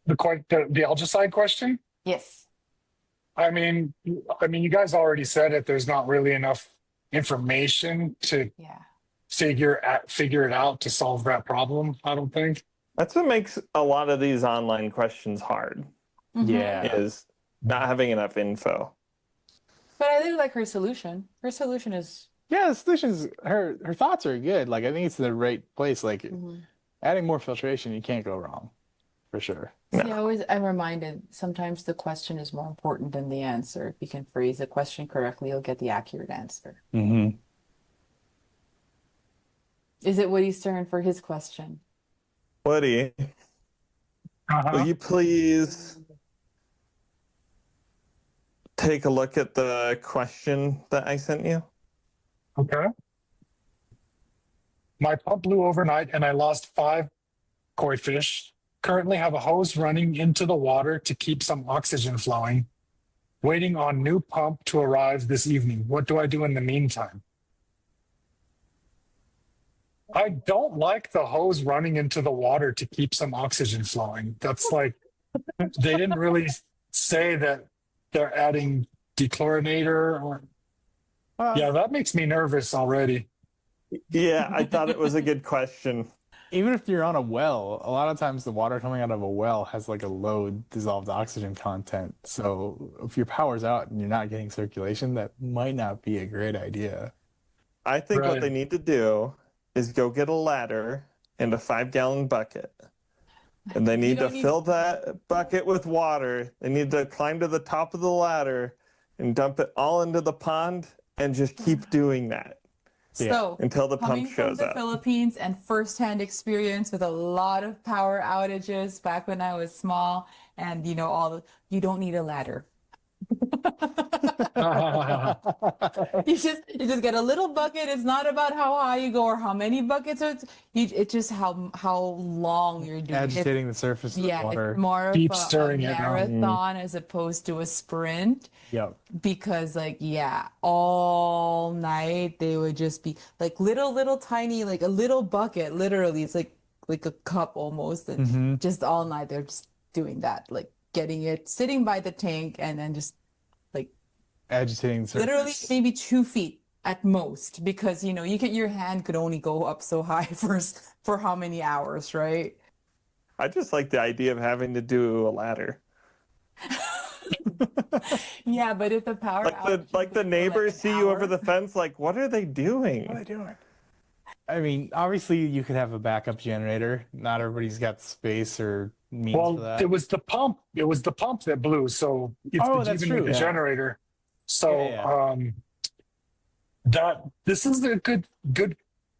The algicide question. Yes. I mean, you guys already said it. There's not really enough information to Yeah. figure it out to solve that problem. I don't think. That's what makes a lot of these online questions hard, Mhm. Yeah. is not having enough info. But I really like her solution. Her solution is Yeah, the solutions, her thoughts are good. Like I think it's the right place. Like adding more filtration, you can't go wrong, for sure. See, I'm reminded sometimes the question is more important than the answer. If you can phrase the question correctly, you'll get the accurate answer. Mm-hmm. Is it Woody's turn for his question? Woody, will you please take a look at the question that I sent you? Okay. My pump blew overnight and I lost 5 koi fish. Currently have a hose running into the water to keep some oxygen flowing. Waiting on new pump to arrive this evening. What do I do in the meantime? I don't like the hose running into the water to keep some oxygen flowing. That's like, they didn't really say that they're adding dechlorinator or. Yeah, that makes me nervous already. Yeah, I thought it was a good question. Even if you're on a well, a lot of times the water coming out of a well has like a low dissolved oxygen content. So if your power's out and you're not getting circulation, that might not be a great idea. I think what Right. they need to do is go get a ladder and a 5-gallon bucket. And they need to fill that bucket with water. They need to climb to the top of the ladder and dump it all into the pond and just keep doing that So, until the coming pump from shows the up. Philippines and firsthand experience with a lot of power outages back when I was small, and you don't need a ladder. You just get a little bucket. It's not about how high you go or how many buckets. It's just how long you're doing it. Agitating the surface of the Yeah, water. it's more of Keep a stirring it now. marathon as opposed to a sprint. Yep. Because all night they would just be like little tiny, like a little bucket, literally. It's like a cup almost. And just all night they're just doing that, like getting it, sitting by the tank and then just like Agitating the surface. literally maybe 2 feet at most, because your hand could only go up so high for how many hours, right? I just like the idea of having to do a ladder. Yeah, but if the power Like the outage neighbors an see you over hour- the fence, like, what are they doing? What are they doing? I mean, obviously you could have a backup generator. Not everybody's got space or means for Well, that. it was the pump. It was the pump that blew. So it's that's even true, with the yeah. generator. So Yeah. this is a good.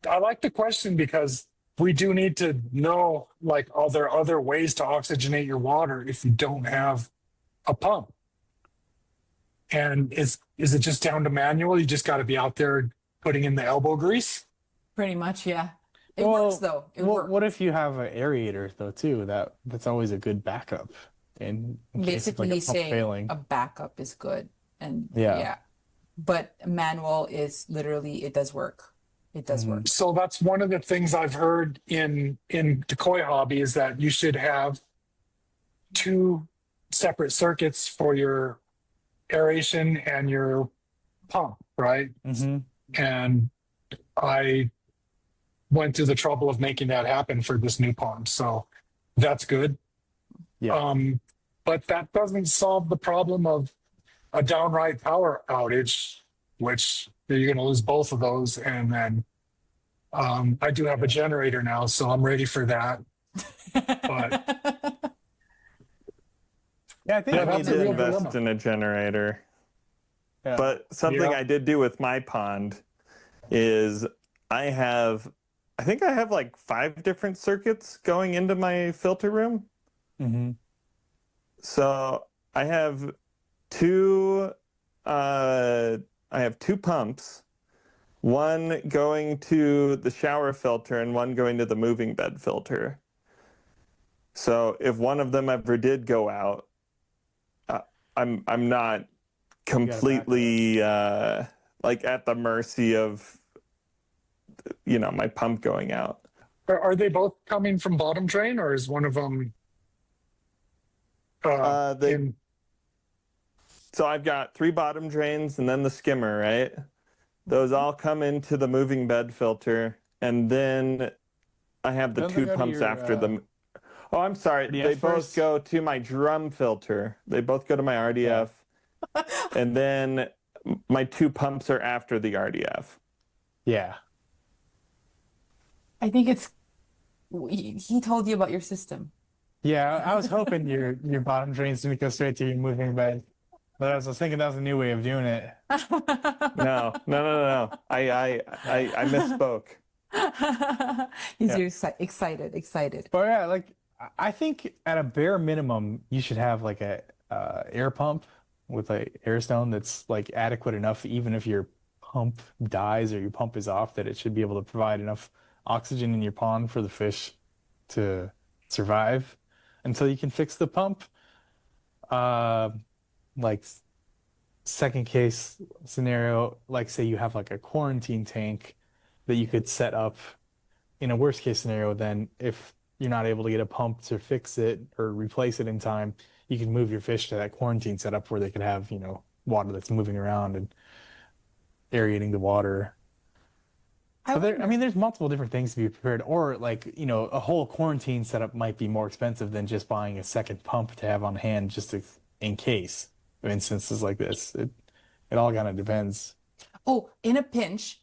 I like the question because we do need to know, like, are there other ways to oxygenate your water if you don't have a pump? And is it just down to manual? You just got to be out there putting in the elbow grease. Pretty much, yeah. It works though. It works. What if you have an aerator though too? That's always a good backup. In case of, Basically, like, a he's pump saying failing. a backup is good, and Yeah. but manual is literally, it does work. It does work. So that's one of the things I've heard in the koi hobby is that you should have 2 separate circuits for your aeration and your pump, right? Mm-hmm. And I went through the trouble of making that happen for this new pond. So that's good. Yeah. But that doesn't solve the problem of a downright power outage, which you're going to lose both of those. And then I do have a generator now, so I'm ready for that. But Yeah, I think Yeah, I need that's a to real invest dilemma. in a generator. yeah. But something Yeah. I did do with my pond is I think I have like 5 different circuits going into my filter room. hmm So I have two pumps, one going to the shower filter and one going to the moving bed filter. So if one of them ever did go out, I'm not completely like at the mercy of my pump going out. Are they both coming from bottom drain, or is one of them in? So I've got 3 bottom drains and then the skimmer, right? Those all come into the moving bed filter, and then I have the Don't they 2 go to pumps your, after them. Oh, I'm sorry. RDF They both first? go to my drum filter. They both go to my RDF. And then my 2 pumps are after the RDF. Yeah. I think he told you about your system. Yeah, I was hoping your bottom drains didn't go straight to your moving bed. But I was thinking that was a new way of doing it. No. I misspoke. He's excited. But yeah, like I think at a bare minimum, you should have like a air pump with a air stone that's like adequate enough, even if your pump dies or your pump is off, that it should be able to provide enough oxygen in your pond for the fish to survive until you can fix the pump. Like second case scenario, like say you have like a quarantine tank that you could set up in a worst case scenario, then if you're not able to get a pump to fix it or replace it in time, you can move your fish to that quarantine setup where they could have, water that's moving around and aerating the water. So there's multiple different things to be prepared, or like, a whole quarantine setup might be more expensive than just buying a second pump to have on hand just in case of instances like this. It all kind of depends. Oh, in a pinch,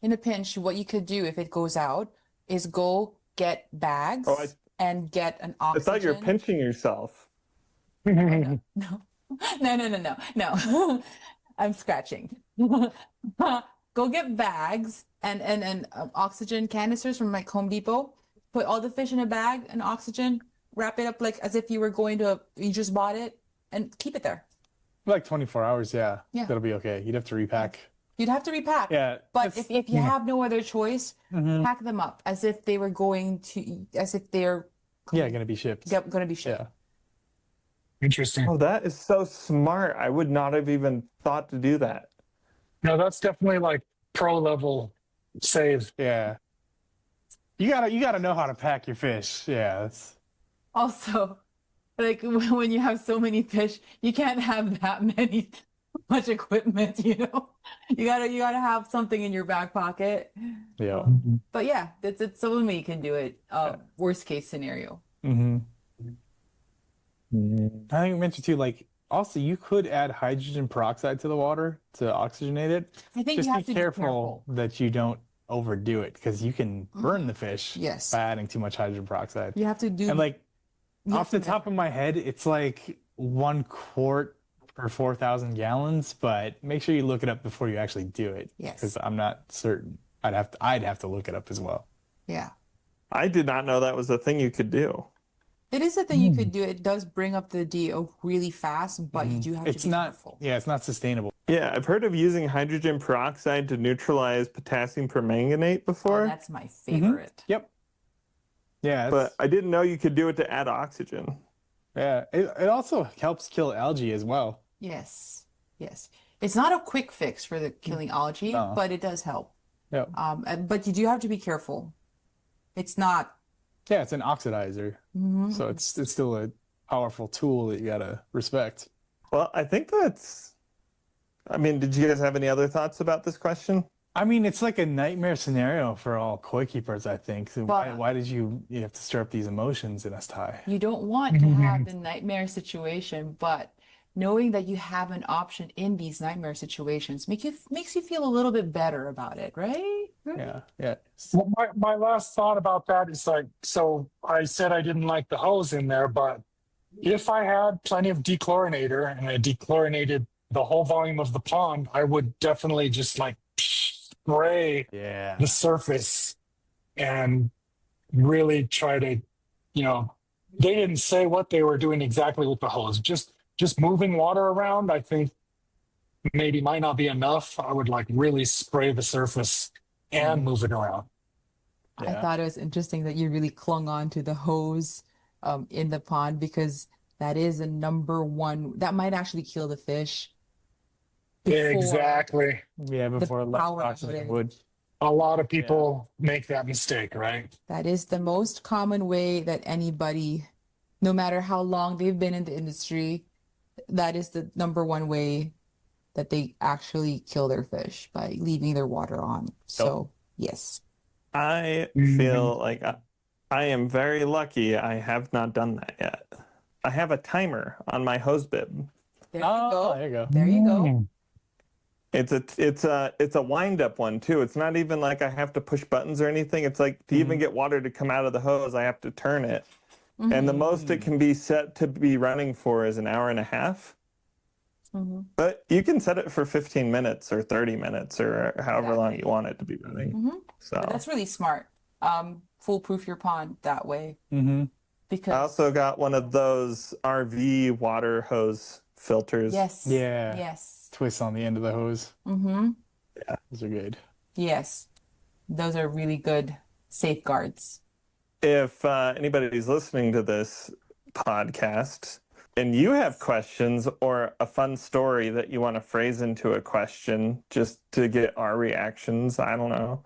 what you could do if it goes out is go get bags and get an I oxygen. thought you were pinching yourself. No. I'm scratching. Go get bags and oxygen canisters from like Home Depot. Put all the fish in a bag and oxygen, wrap it up like as if you were you just bought it, and keep it there. Like 24 hours, yeah. Yeah. That'll be okay. You'd have to repack. You'd have to repack. Yeah. But if you have no other choice, Mhm. pack them up as if they're going to be shipped. going to be shipped. Yeah. Interesting. Oh, that is so smart. I would not have even thought to do that. No, that's definitely like pro level save. Yeah. You gotta know how to pack your fish. Yeah, that's Also, like when you have so many fish, you can't have that much equipment, You gotta have something in your back pocket. yeah. But yeah, it's the only way you can do it. Worst case scenario. Mm-hmm. I think we mentioned too, like also you could add hydrogen peroxide to the water to oxygenate it. I think Just you have be to be careful that you don't overdo it because you can burn the fish Yes. by adding too much hydrogen peroxide. You have to do And like you off the have to- top of my head, it's like 1 quart per 4,000 gallons, but make sure you look it up before you actually do it. Yes. Because I'm not certain. I'd have to look it up as well. Yeah. I did not know that was a thing you could do. It is a thing you could do. It does bring up the DO really fast, but you do have It's to be not careful. yeah, it's not sustainable. Yeah, I've heard of using hydrogen peroxide to neutralize potassium permanganate Oh, before, that's my favorite. Yep. Yeah, but I didn't know you could do it to add oxygen. yeah. It also helps kill algae as well. Yes. Yes. It's not a quick fix for the killing algae, No. but it does help. Yeah. But you do have to be careful. It's not. Yeah, it's an oxidizer. Mhm. So it's still a powerful tool that you gotta respect. Well, I think did you guys have any other thoughts about this question? I mean, it's like a nightmare scenario for all koi keepers, I think. So But- why did you have to stir up these emotions in us, Ty? You don't want to have the nightmare situation, but knowing that you have an option in these nightmare situations makes you feel a little bit better about it, right? Yeah, yeah. Well, my last thought about that is like, so I said I didn't like the hose in there, but if I had plenty of dechlorinator and I dechlorinated the whole volume of the pond, I would definitely just like spray Yeah. the surface and really try to, they didn't say what they were doing exactly with the hose. Just moving water around, I think maybe might not be enough. I would like really spray the surface and move it around. I Yeah. thought it was interesting that you really clung on to the hose in the pond because that is a number one that might actually kill the fish before Exactly. Yeah, before less power toxic put in. would. A lot of people make that mistake, right? That is the most common way that anybody, no matter how long they've been in the industry, that is the number one way that they actually kill their fish by leaving their water on. So, yes. I feel like I am very lucky I have not done that yet. I have a timer on my hose bib. There you Oh, go. there you go. There you go. Mm. It's a wind up one too. It's not even like I have to push buttons or anything. It's like to even get water to come out of the hose, I have to turn it. And the most it can be set to be running for is an hour and a half. But you can set it for 15 minutes or 30 minutes or however long you want it to be running. So But that's really smart. Foolproof your pond that way Mm-hmm. I because also got one of those RV water hose filters. yes. Yeah. Yes. Twist on the end of the hose. Mm-hmm. Those are good. Yes. Those are really good safeguards. If anybody's listening to this podcast and you have questions or a fun story that you want to phrase into a question just to get our reactions, I don't know,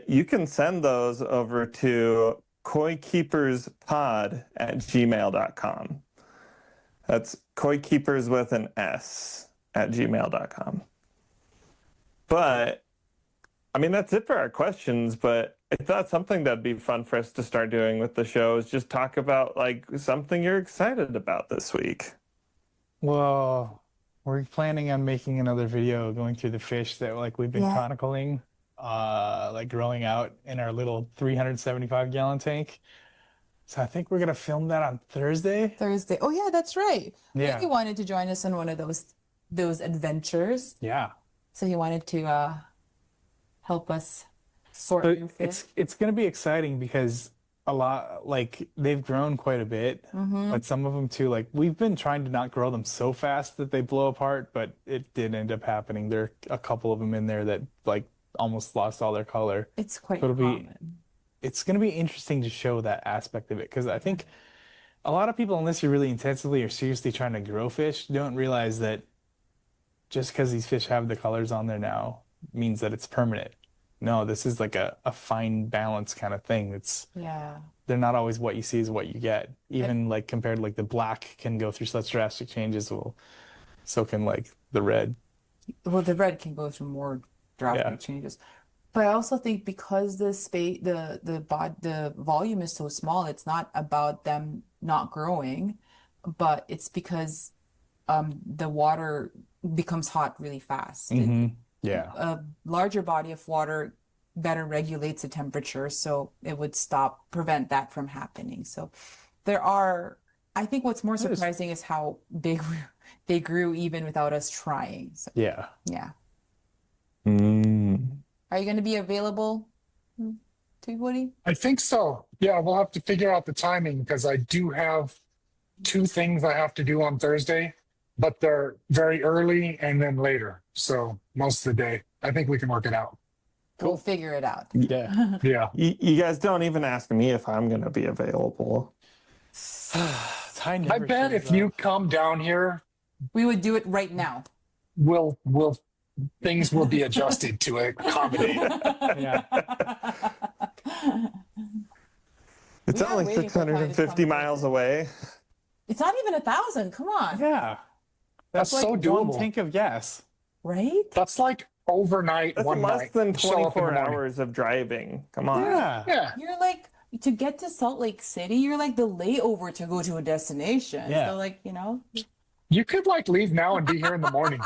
you can send those over to koikeeperspod@gmail.com. That's koikeepers with an S @gmail.com. But I mean, that's it for our questions, but I thought something that'd be fun for us to start doing with the show is just talk about like something you're excited about this week. Well, we're planning on making another video going through the fish that like we've been Yeah. chronicling, like growing out in our little 375-gallon tank. So I think we're gonna film that on Thursday. Thursday. Oh yeah, that's right. Yeah. He wanted to join us on one of those adventures. Yeah. So he wanted to help us sort So through fish. it's gonna be exciting because a lot like they've grown quite a bit, but some of them too, like we've been trying to not grow them so fast that they blow apart, but it did end up happening. There are a couple of them in there that like almost lost all their color. It's quite So it'll be- common. It's going to be interesting to show that aspect of it because I think a lot of people, unless you're really intensively or seriously trying to grow fish, don't realize that just because these fish have the colors on there now means that it's permanent. No, this is like a fine balance kind of thing. Yeah. They're not always what you see is what you get. Even like compared to like the black can go through such drastic changes, well, so can like the red. Well, the red can go through more drastic Yeah. changes. But I also think because the space, the volume is so small, it's not about them not growing, but it's because the water becomes hot really fast. Yeah. A larger body of water better regulates the temperature, so it would prevent that from happening. So I think what's more There's- surprising is how big they grew even without us trying. So Yeah. yeah. Mm. Are you going to be available to Woody? I think so. Yeah, we'll have to figure out the timing because I do have 2 things I have to do on Thursday, but they're very early and then later. So most of the day, I think we can work it out. We'll figure it out. Yeah. Yeah. You guys don't even ask me if I'm going to be available. Ty I never bet shows if you up. come down here, We would do it right now. things will be adjusted to accommodate. Yeah. It's We are only waiting for Ty to 650 come miles away. It's not even 1,000. Come on. Yeah. That's like so one doable. tank of gas. Right? That's like overnight, That's one less night. than show up in the 24 morning. hours of driving. Come on. Yeah. Yeah. You're like to get to Salt Lake City, you're like the layover to go to a destination. Yeah. So like, you know. You could like leave now and be here in the morning.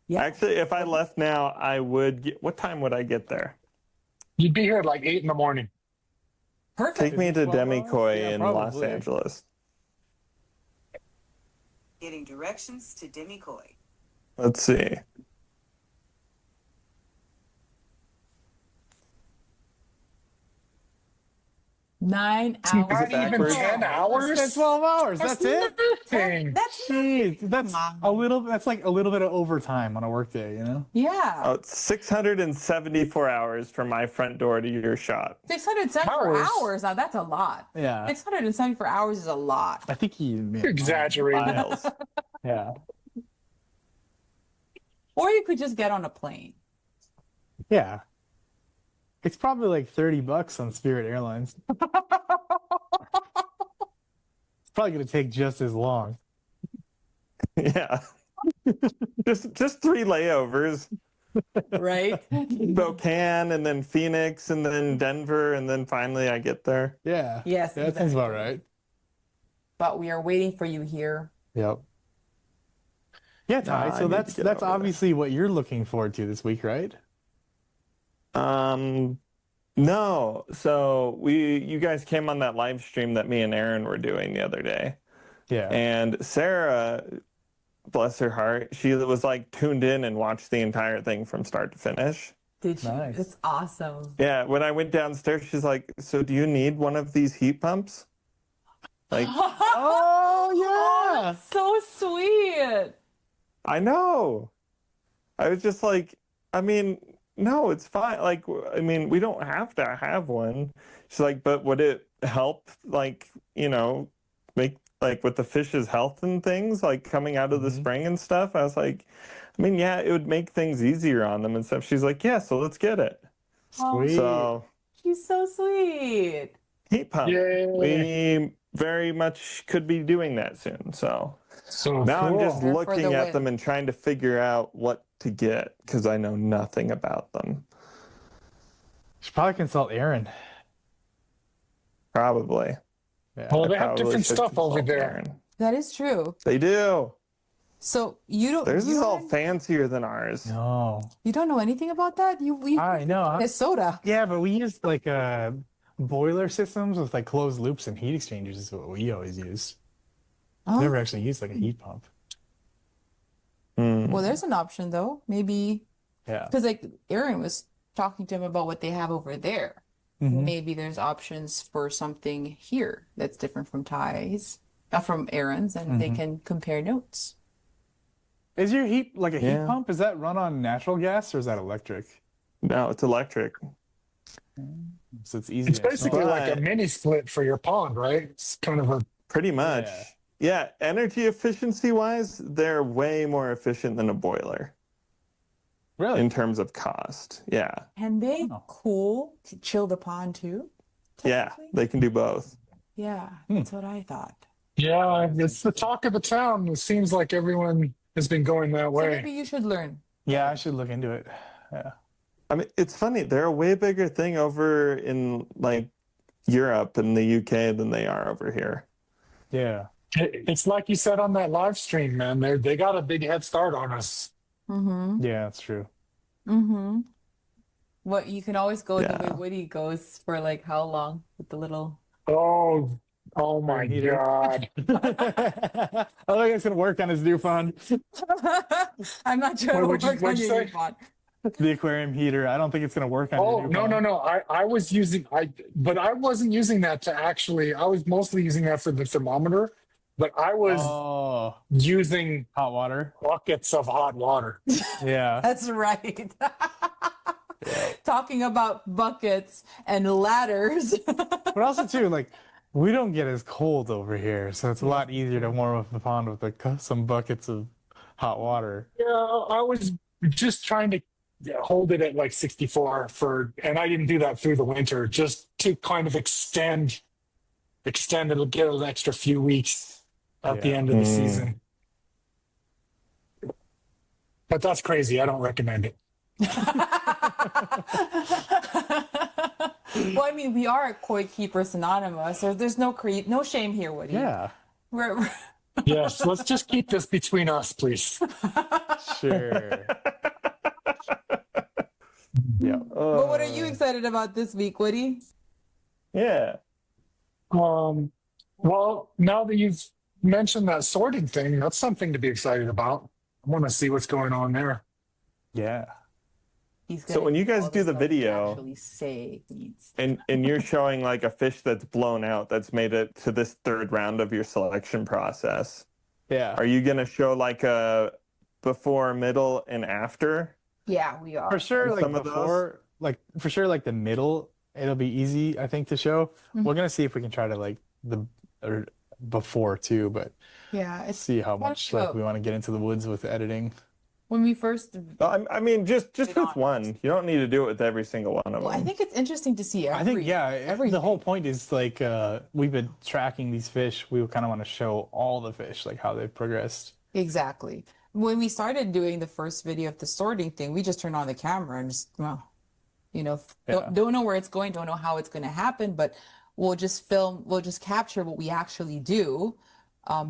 Yeah. Actually, if I left now, I would get. What time would I get there? You'd be here at like 8 in the morning. Perfect. Take me it to 12 hours? Demi-Koi Yeah, in Los probably. Angeles. Getting directions to Demi-Koi. Let's see. 9 It's hours. not even backwards? 10 hours. That's 12 hours. That's it. Nothing. That's Jeez, that's a little. That's like a little bit of overtime on a workday, you know. yeah. Oh, it's 674 hours from my front door to your shop. 674 Hours? hours. Now that's a lot. Yeah, 674 hours is a lot. I think he You're exaggerating. Miles. Yeah, Or you could just get on a plane. yeah. It's probably like $30 on Spirit Airlines. It's probably gonna take just as long. Yeah. just 3 layovers. Right? Spokane and then Phoenix and then Denver and then finally I get there. Yeah. Yes. Yeah, that sounds about exactly. right. But we are waiting for you here. Yep. Yeah, Ty. Nah, I so need to that's get that's over there. obviously what you're looking forward to this week, right? No. So you guys came on that live stream that me and Aaron were doing the other day. Yeah. And Sarah, bless her heart, she was like tuned in and watched the entire thing from start to finish. Did you? Nice. It's awesome. Yeah, when I went downstairs, she's like, "So do you need one of these heat pumps?" Like, Oh yeah. that's so sweet. I know. I was just like, I mean, no, it's fine. Like, I mean, we don't have to have one. She's like, but would it help, like, you know, make like with the fish's health and things, like coming out of the spring and stuff? I was like, I mean, yeah, it would make things easier on them and stuff. She's like, yeah, so let's get it. Sweet. So, She's so sweet. heat pump. Yay. We very much could be doing that soon. So So now I'm just They're for looking the at win. them and trying to figure out what to get because I know nothing about them. Should probably consult Aaron. Probably. Yeah. Well, I they have probably different should stuff over consult there. Aaron. That is true. They do. So you don't. Theirs you is all don't- fancier than ours. No. You don't know anything about that? We I know. Minnesota. Yeah, but we used like boiler systems with like closed loops and heat exchangers is what we always used. Oh, Never actually used like a heat pump. Hmm. well, there's an option though. Maybe Yeah. because like Aaron was talking to him about what they have over there. Mhm. Maybe there's options for something here that's different from Ty's, from Aaron's, and they can compare notes. Is your heat like a heat Yeah. pump? Is that run on natural gas or is that electric? No, it's electric. So it's easy it's to basically install. like a mini split for your pond, right? It's kind of a Pretty much. Yeah. Yeah, energy efficiency wise, they're way more efficient than a boiler Really? in terms of cost. Yeah. Can they Oh. cool to chill the pond too? Yeah, Technically? they can do both. Yeah, Hmm. that's what I thought. yeah. It's the talk of the town. It seems like everyone has been going that So way. maybe you should learn. Yeah, I should look into it. Yeah. I mean, it's funny. They're a way bigger thing over in like Europe and the UK than they are over here. Yeah. It's like you said on that live stream, man. They got a big head start on us. Mm-hmm. Yeah, that's true. Mm-hmm. What you can always go the way Yeah. Woody goes for like how long with the little. Oh my Heater. God. I don't think it's gonna work on his new pond. I'm not sure What it'll would you- work on what'd you your say? new pond. The aquarium heater. I don't think it's gonna work on Oh your new no, pond. no, no. I was using but I wasn't using that to actually. I was mostly using that for the thermometer, but I was Oh, using hot water. buckets of hot water. Yeah. That's right. Talking about buckets and ladders. But also too, like we don't get as cold over here, so it's a lot easier to warm up the pond with like some buckets of hot water. Yeah, I was just trying to hold it at like 64 and I didn't do that through the winter, just to kind of extend it'll get an extra few weeks at the Yeah. end of the Mm. season. But that's crazy. I don't recommend it. Well, I mean, we are Koi Keepers Anonymous, so there's no shame here, Woody. Yeah, We're Yes, let's just keep this between us, please. sure. Yeah. But what are you excited about this week, Woody? Yeah. Well, now that you've mentioned that sorting thing, that's something to be excited about. I want to see what's going on there. Yeah. He's So gonna when you do guys all do the the stuff he video- actually say he needs. And you're showing like a fish that's blown out that's made it to this third round of your selection process. Yeah. Are you gonna show like a before, middle, and after? Yeah, we are. For sure, like Some of those? before, like for sure, like the middle, it'll be easy, I think, to show. Mhm. We're gonna see if we can try to like or before too, but Yeah, it's see how Why much don't you like go? we want to get into the woods with editing. when we first. I mean, just Be with honest. one. You don't need to do it with every single one of Well, I them. think it's interesting to see I think yeah, everything. the whole point is like we've been tracking these fish. We kind of want to show all the fish, like how they've progressed. Exactly. When we started doing the first video of the sorting thing, we just turned on the camera and just, well, Yeah. don't know where it's going, don't know how it's going to happen, but we'll just capture what we actually do,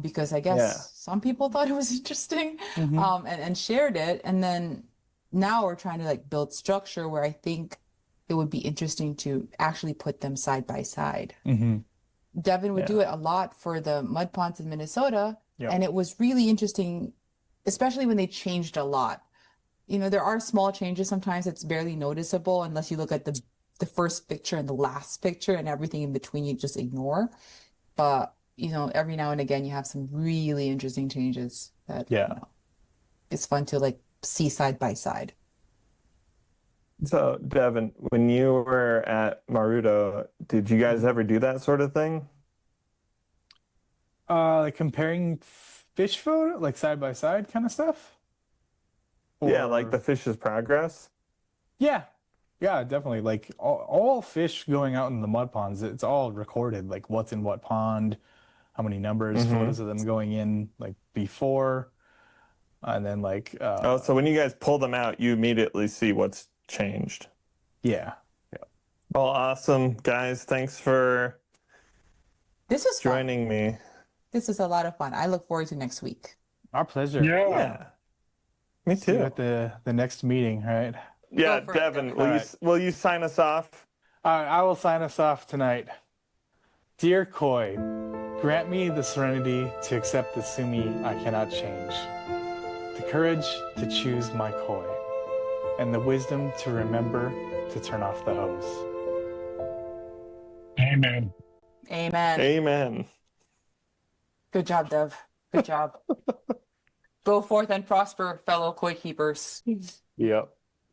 because I guess Yeah. some people thought it was interesting, Mhm. and shared it. And then now we're trying to like build structure where I think it would be interesting to actually put them side by side. Mm-hmm. Devin would Yeah. do it a lot for the mud ponds in Minnesota, Yep. and it was really interesting, especially when they changed a lot. There are small changes sometimes it's barely noticeable unless you look at the first picture and the last picture, and everything in between you just ignore. But every now and again you have some really interesting changes that Yeah. it's fun to like see side by side. So, Devin, when you were at Maruto, did you guys ever do that sort of thing? Like comparing fish photo, like side by side kind of stuff. Yeah, like Or- the fish's progress. Yeah, definitely. Like all fish going out in the mud ponds, it's all recorded. Like what's in what pond, how many numbers, Mhm. photos of them going in like before, and then like Oh, so when you guys pull them out, you immediately see what's changed. yeah, Well, awesome, guys. Thanks for This was fun. joining me. This is a lot of fun. I look forward to next week. our pleasure. Yeah. Yeah. Me See you too. at the next meeting, right? Yeah, Go for it, Devin, Devin. will you Alright. will you sign us off? I will sign us off tonight. Dear Koi, grant me the serenity to accept the Sumi I cannot change, the courage to choose my Koi, and the wisdom to remember to turn off the hose. Amen. Amen. Amen. Good job, Dev. Good job. Go forth and prosper, fellow koi keepers. Yep.